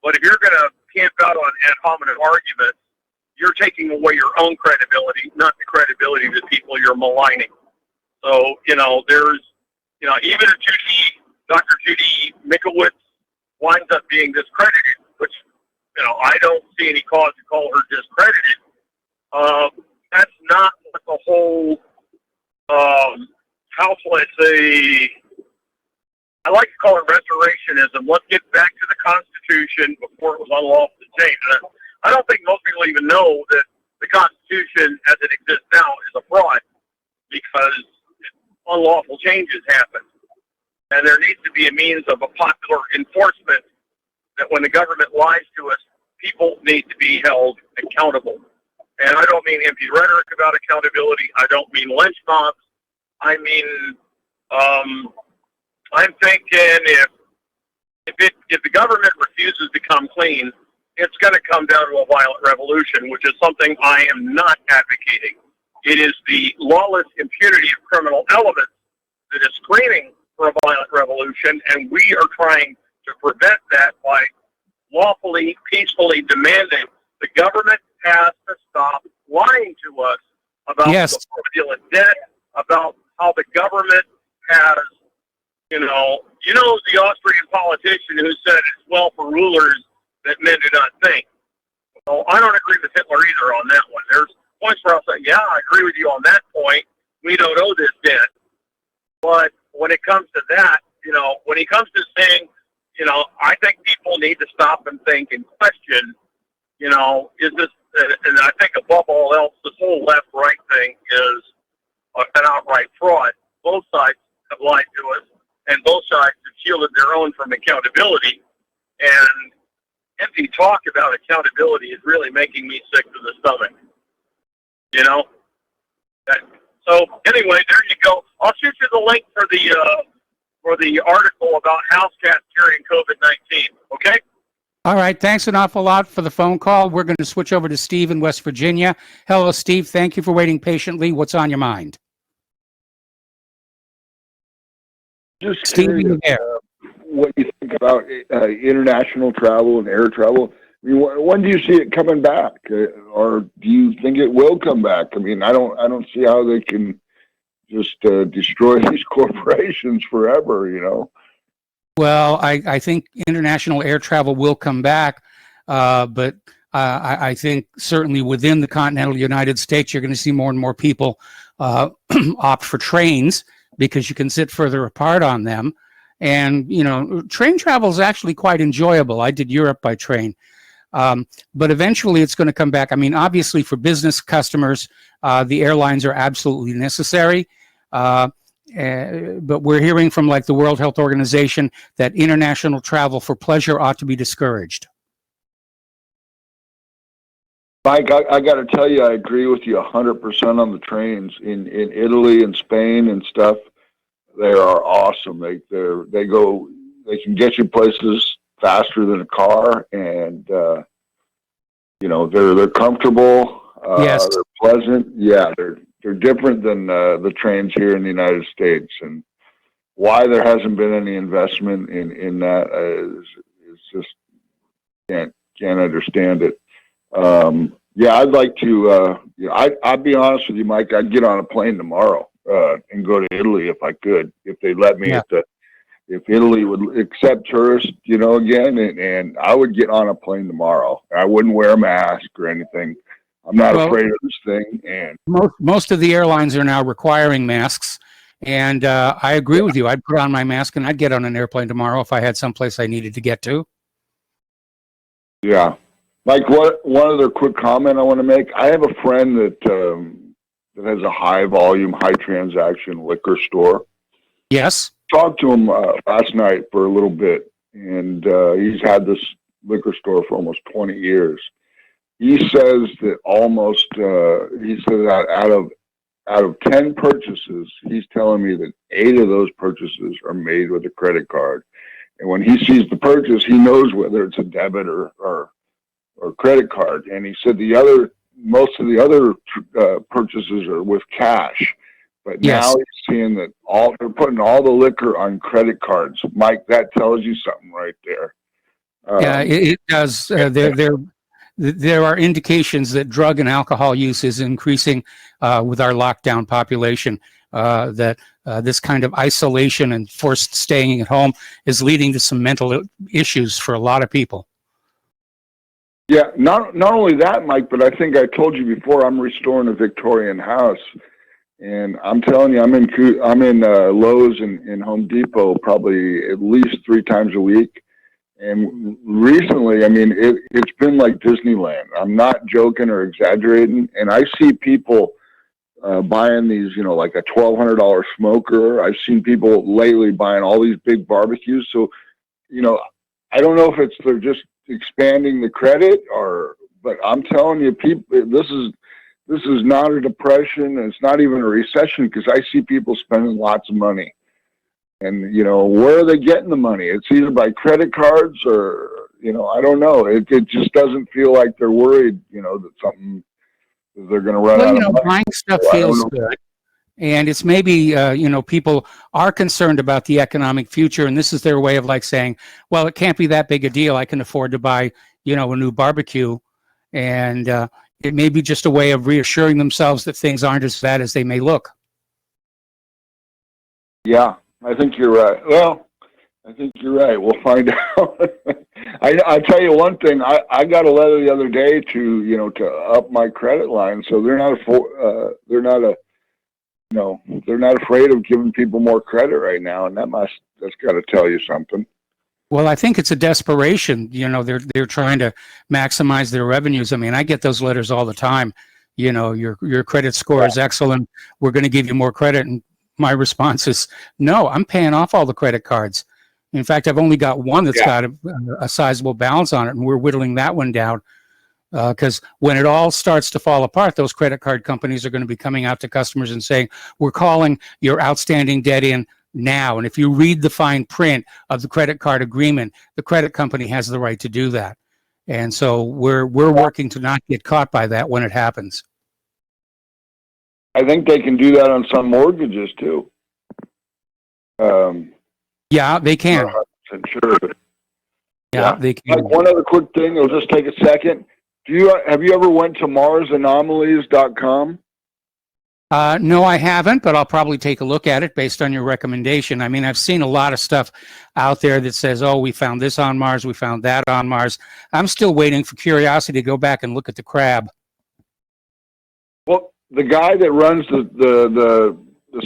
but if you're going to camp out on ad hominem arguments, you're taking away your own credibility, not the credibility of the people you're maligning. So, there's, even if Dr. Judy Mikowitz winds up being discredited, which, I don't see any cause to call her discredited, that's not what the whole, how shall I say, I like to call it restorationism. Let's get back to the Constitution before it was unlawful to change. And I don't think most people even know that the Constitution as it exists now is a fraud, because unlawful changes happen. And there needs to be a means of a popular enforcement that when the government lies to us, people need to be held accountable. And I don't mean empty rhetoric about accountability. I don't mean lynch mobs. I mean, I'm thinking if the government refuses to come clean, it's going to come down to a violent revolution, which is something I am not advocating. It is the lawless impunity of criminal elements that is screaming for a violent revolution, and we are trying to prevent that by lawfully, peacefully demanding the government has to stop lying to us about the fraudulent debt, about how the government has, the Austrian politician who said it's well for rulers that men do not think. So I don't agree with Hitler either on that one. There's points where I'll say, yeah, I agree with you on that point. We don't owe this debt. But when it comes to that, when he comes to saying, I think people need to stop and think and question, is this, and I think above all else, this whole left-right thing is an outright fraud. Both sides have lied to us, and both sides have shielded their own from accountability. And empty talk about accountability is really making me sick to the stomach. So anyway, there you go. I'll shoot you the link for the article about house cats carrying COVID-19. Okay. All right. Thanks an awful lot for the phone call. We're going to switch over to Steve in West Virginia. Hello, Steve. Thank you for waiting patiently. What's on your mind? Just Steve, curious, you there? What you think about international travel and air travel? I mean, when do you see it coming back, or do you think it will come back? I mean, I don't see how they can just destroy these corporations forever. Well, I think international air travel will come back, but I think certainly within the continental United States, you're going to see more and more people opt for trains because you can sit further apart on them. And, train travel is actually quite enjoyable. I did Europe by train. But eventually it's going to come back. I mean, obviously for business customers, the airlines are absolutely necessary. But we're hearing from like the World Health Organization that international travel for pleasure ought to be discouraged. Mike, I got to tell you, I agree with you 100% on the trains in Italy and Spain and stuff. They are awesome. They can get you places faster than a car, and they're comfortable. Yes. They're pleasant. Yeah, they're different than the trains here in the United States, and why there hasn't been any investment in that is just can't understand it. Yeah, I'd like to. I'd be honest with you, Mike. I'd get on a plane tomorrow and go to Italy if I could, if they let me. Yeah. If Italy would accept tourists, again, and I would get on a plane tomorrow. I wouldn't wear a mask or anything. I'm not afraid of this thing. And most of the airlines are now requiring masks, and I agree with you. I'd put on my mask and I'd get on an airplane tomorrow if I had someplace I needed to get to. Yeah. Mike, one other quick comment I want to make. I have a friend that has a high volume, high transaction liquor store. Yes. Talked to him last night for a little bit, and he's had this liquor store for almost 20 years. He says that out of 10 purchases, he's telling me that 8 of those purchases are made with a credit card. And when he sees the purchase, he knows whether it's a debit or credit card. And he said most of the other purchases are with cash. But Yes. now he's seeing that they're putting all the liquor on credit cards. Mike, that tells you something right there. Yeah, it does. There are indications that drug and alcohol use is increasing with our lockdown population. That this kind of isolation and forced staying at home is leading to some mental issues for a lot of people. Yeah, not only that, Mike, but I think I told you before, I'm restoring a Victorian house. And I'm telling you, I'm in Lowe's and Home Depot probably at least 3 times a week. And recently, I mean, it's been like Disneyland. I'm not joking or exaggerating. And I see people buying these, like a $1,200 smoker. I've seen people lately buying all these big barbecues. So, I don't know if they're just expanding the credit but I'm telling you, people, this is not a depression. It's not even a recession, because I see people spending lots of money. And, where are they getting the money? It's either by credit cards or, I don't know. It just doesn't feel like they're worried, that they're going to run out of money. Buying stuff feels good. And it's maybe, people are concerned about the economic future. And this is their way of like saying, well, it can't be that big a deal. I can afford to buy, a new barbecue. And it may be just a way of reassuring themselves that things aren't as bad as they may look. Yeah, I think you're right. Well, I think you're right. We'll find out. I'll tell you one thing. I got a letter the other day to up my credit line. So they're not afraid of giving people more credit right now. And that's got to tell you something. Well, I think it's a desperation. They're trying to maximize their revenues. I mean, I get those letters all the time. Your credit score is excellent. We're going to give you more credit. And my response is, no, I'm paying off all the credit cards. In fact, I've only got one that's got a sizable balance on it, and we're whittling that one down. Because when it all starts to fall apart, those credit card companies are going to be coming out to customers and saying, we're calling your outstanding debt in now. And if you read the fine print of the credit card agreement, the credit company has the right to do that. And so we're working to not get caught by that when it happens. I think they can do that on some mortgages too. Yeah, they can. Sure. Yeah, they can. Like one other quick thing, it'll just take a second. Have you ever went to MarsAnomalies.com? No, I haven't, but I'll probably take a look at it based on your recommendation. I mean, I've seen a lot of stuff out there that says, oh, we found this on Mars, we found that on Mars. I'm still waiting for curiosity to go back and look at the crab. Well, the guy that runs the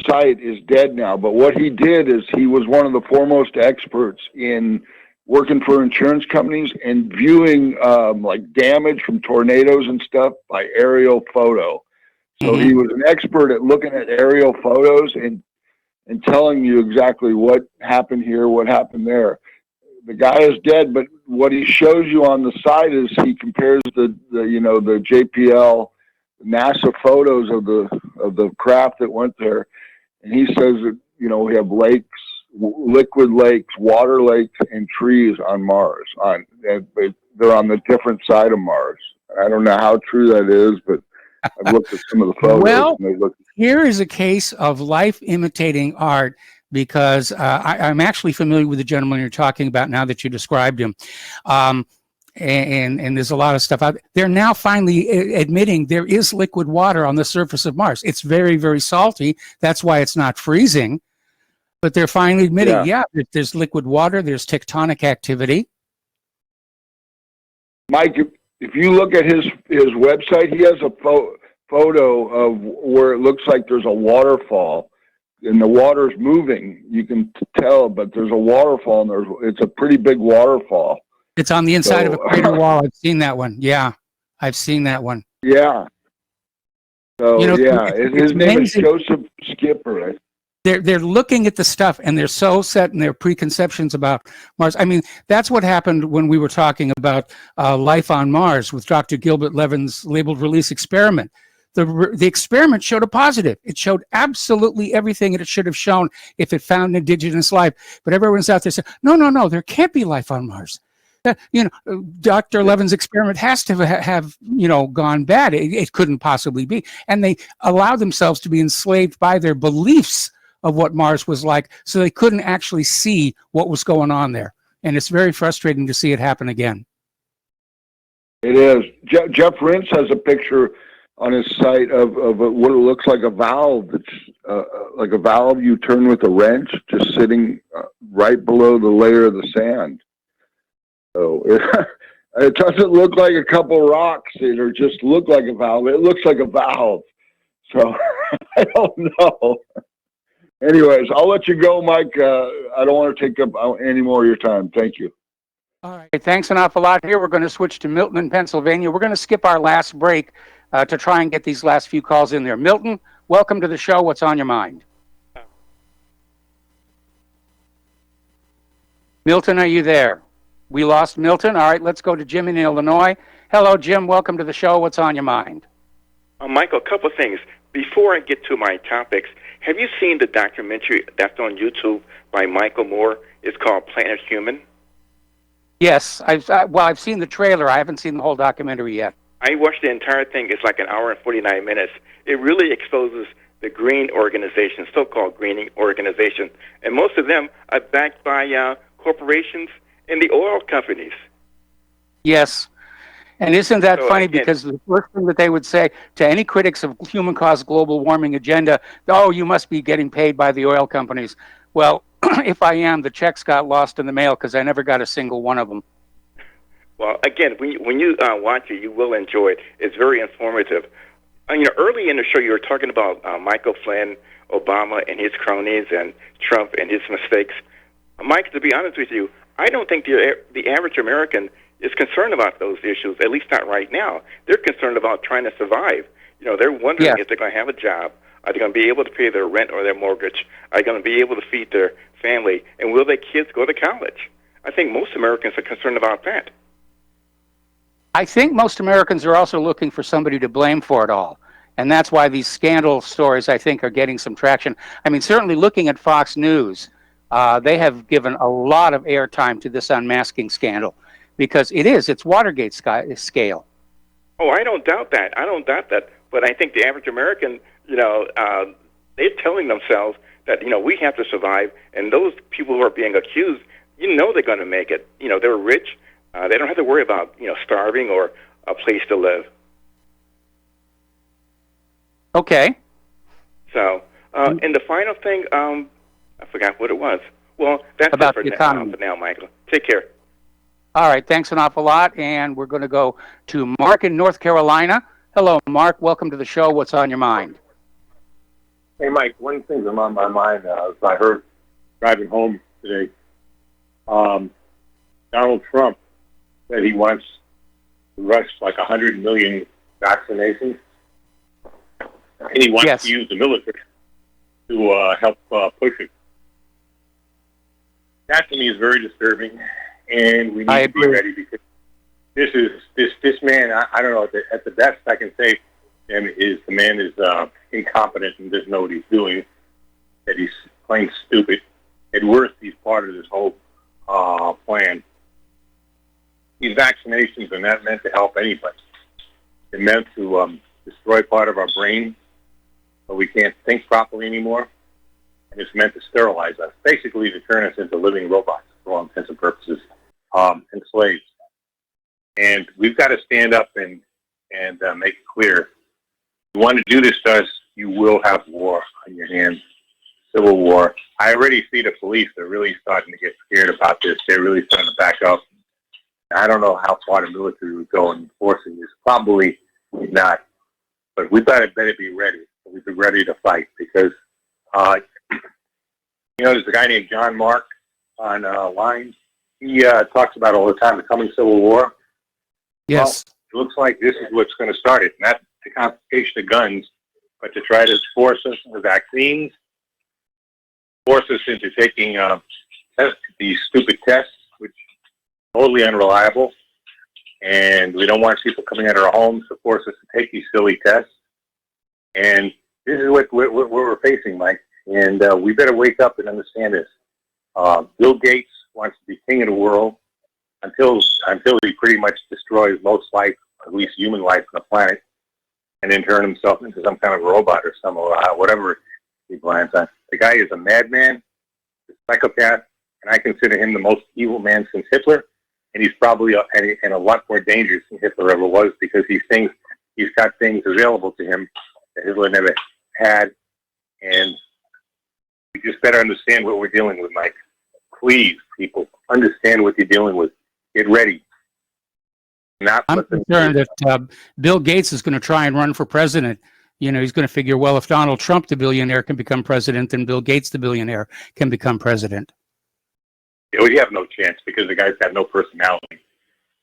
site is dead now, but what he did is he was one of the foremost experts in working for insurance companies and viewing like damage from tornadoes and stuff by aerial photo. So he was an expert at looking at aerial photos and telling you exactly what happened here, what happened there. The guy is dead, but what he shows you on the site is he compares the JPL NASA photos of the craft that went there, and he says that we have lakes, liquid lakes, water lakes, and trees on Mars. They're on the different side of Mars. I don't know how true that is, but I've looked at some of the photos. Well, here is a case of life imitating art, because I'm actually familiar with the gentleman you're talking about now that you described him. And there's a lot of stuff out there. They're now finally admitting there is liquid water on the surface of Mars. It's very, very salty. That's why it's not freezing. But they're finally admitting, there's liquid water, there's tectonic activity. Mike, if you look at his website, he has a photo of where it looks like there's a waterfall, and the water's moving. You can tell, but there's a waterfall, and it's a pretty big waterfall. It's on the inside of a crater wall. I've seen that one. Yeah, I've seen that one. Yeah. So, his name is Joseph Skipper. They're looking at the stuff, and they're so set in their preconceptions about Mars. I mean, that's what happened when we were talking about life on Mars with Dr. Gilbert Levin's labeled release experiment. The experiment showed a positive. It showed absolutely everything that it should have shown if it found indigenous life. But everyone's out there saying, no, there can't be life on Mars. Dr. Levin's experiment has to have gone bad. It couldn't possibly be. And they allowed themselves to be enslaved by their beliefs of what Mars was like, so they couldn't actually see what was going on there. And it's very frustrating to see it happen again. It is. Jeff Rintz has a picture on his site of what it looks like a valve. It's like a valve you turn with a wrench, just sitting right below the layer of the sand. So it doesn't look like a couple rocks. It just look like a valve. It looks like a valve. So I don't know. Anyways, I'll let you go, Mike. I don't want to take up any more of your time. Thank you. All right. Thanks an awful lot. Here, we're going to switch to Milton in Pennsylvania. We're going to skip our last break to try and get these last few calls in there. Milton, welcome to the show. What's on your mind? Milton, are you there? We lost Milton. All right, let's go to Jim in Illinois. Hello, Jim. Welcome to the show. What's on your mind? Michael, a couple of things. Before I get to my topics, have you seen the documentary that's on YouTube by Michael Moore? It's called Planet Human. Yes, I've seen the trailer. I haven't seen the whole documentary yet. I watched the entire thing. It's like an hour and 49 minutes. It really exposes the green organization, so-called greening organization, and most of them are backed by corporations and the oil companies. Yes. And isn't that funny? Because the first thing that they would say to any critics of human-caused global warming agenda, oh, you must be getting paid by the oil companies. Well, if I am, the checks got lost in the mail because I never got a single one of them. Well, again, when you watch it, you will enjoy it. It's very informative. Early in the show, you were talking about Michael Flynn, Obama and his cronies, and Trump and his mistakes. Mike, to be honest with you, I don't think the average American is concerned about those issues, at least not right now. They're concerned about trying to survive. They're wondering if they're going to have a job. Are they going to be able to pay their rent or their mortgage? Are they going to be able to feed their family? And will their kids go to college? I think most Americans are concerned about that. I think most Americans are also looking for somebody to blame for it all. And that's why these scandal stories, I think, are getting some traction. I mean, certainly looking at Fox News, they have given a lot of airtime to this unmasking scandal because it's Watergate scale. Oh, I don't doubt that. But I think the average American, they're telling themselves that, we have to survive. And those people who are being accused, they're going to make it. They're rich. They don't have to worry about, starving or a place to live. Okay. So, and the final thing, I forgot what it was. Well, that's about it the economy for now, Michael. Take care. All right. Thanks an awful lot. And we're going to go to Mark in North Carolina. Hello, Mark. Welcome to the show. What's on your mind? Hey, Mike. One of the things that's on my mind as I heard driving home today, Donald Trump said he wants to rush like 100 million vaccinations. And he wants to use the military to help push it. That to me is very disturbing, and we need to be ready because this man. I don't know. At the best I can say, him is the man is incompetent and doesn't know what he's doing. That he's plain stupid. At worst, he's part of this whole plan. These vaccinations are not meant to help anybody. They're meant to destroy part of our brain, so we can't think properly anymore, and it's meant to sterilize us, basically to turn us into living robots for all intents and purposes, and slaves. And we've got to stand up and make it clear. If you want to do this to us, you will have war on your hands, civil war. I already see the police. They're really starting to get scared about this. They're really starting to back up. I don't know how far the military would go in enforcing this. Probably not. But we better be ready. We've been ready to fight because, there's a guy named John Mark on line. He talks about all the time the coming Civil War. Yes. Well, it looks like this is what's going to start it. Not the confiscation of guns, but to try to force us into vaccines, force us into taking these stupid tests, which are totally unreliable. And we don't want people coming out of our homes to force us to take these silly tests. And this is what we're facing, Mike. And we better wake up and understand this. Bill Gates wants to be king of the world until he pretty much destroys most life, at least human life on the planet, and then turn himself into some kind of robot or some whatever he plans on. The guy is a madman, a psychopath, and I consider him the most evil man since Hitler. And he's probably and a lot more dangerous than Hitler ever was because he's got things available to him that Hitler never had. And we just better understand what we're dealing with, Mike. Please, people, understand what you're dealing with. Get ready. I'm concerned that Bill Gates is going to try and run for president. He's going to figure, well, if Donald Trump, the billionaire, can become president, then Bill Gates, the billionaire, can become president. Well, you have no chance because the guy's got no personality.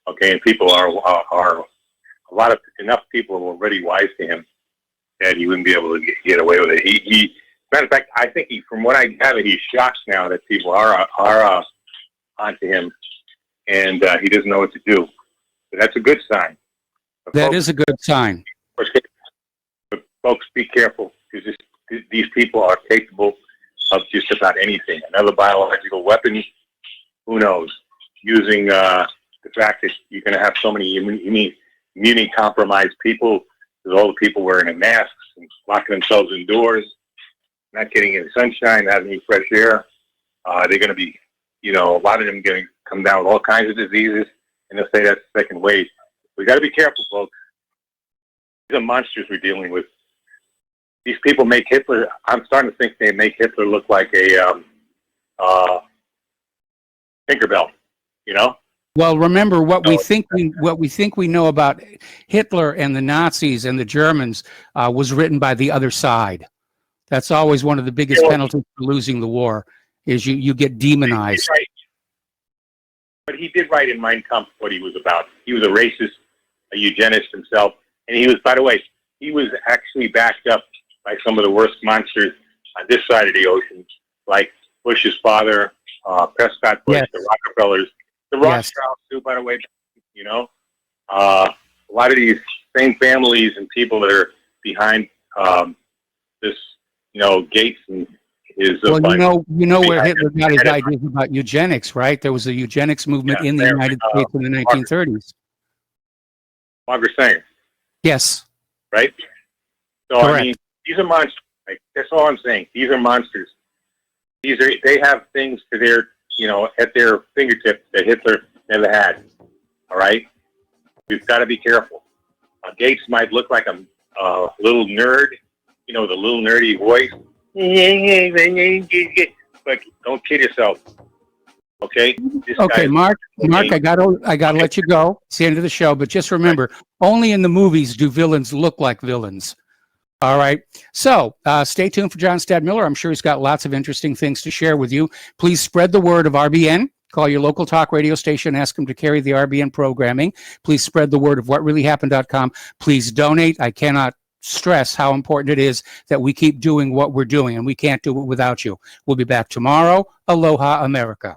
Okay, and people are enough people are already wise to him that he wouldn't be able to get away with it. He matter of fact, I think from what I gather, he's shocked now that people are onto him, and he doesn't know what to do. But that's a good sign. That is a good sign. But folks, be careful because these people are capable of just about anything. Another biological weapon. Who knows? Using the fact that you're going to have so many immunocompromised people, with all the people wearing masks and locking themselves indoors, not getting any sunshine, not any fresh air. They're going to be, a lot of them going to come down with all kinds of diseases, and they'll say that's the second wave. We got to be careful, folks. These are monsters we're dealing with. These people make Hitler. I'm starting to think they make Hitler look like a Tinkerbell, you know? Well, remember what we think we know about Hitler and the Nazis and the Germans was written by the other side. That's always one of the biggest penalties for losing the war, is you get demonized. Right. But he did write in Mein Kampf what he was about. He was a racist, a eugenist himself, and he was, by the way, he was actually backed up by some of the worst monsters on this side of the ocean, like Bush's father, Prescott Bush, the Rockefellers, the Rothschilds too, by the way, you know. A lot of these same families and people that are behind this, you know, Gates and his... Well, you know where Hitler got his ideas about eugenics, right? There was a eugenics movement in the United States in the 1930s. Margaret Sanger. Yes. Right? So, correct. I mean, these are monsters. Like, that's all I'm saying. These are monsters. They have things to their, you know, at their fingertips that Hitler never had. All right? We've got to be careful. Gates might look like a little nerd, you know, the little nerdy voice. But don't kid yourself. Okay? Okay, Mark, I gotta let you go. It's the end of the show, but just remember, only in the movies do villains look like villains. All right. So stay tuned for John Stadmiller. I'm sure he's got lots of interesting things to share with you. Please spread the word of RBN. Call your local talk radio station. Ask them to carry the RBN programming. Please spread the word of whatreallyhappened.com. Please donate. I cannot stress how important it is that we keep doing what we're doing, and we can't do it without you. We'll be back tomorrow. Aloha, America.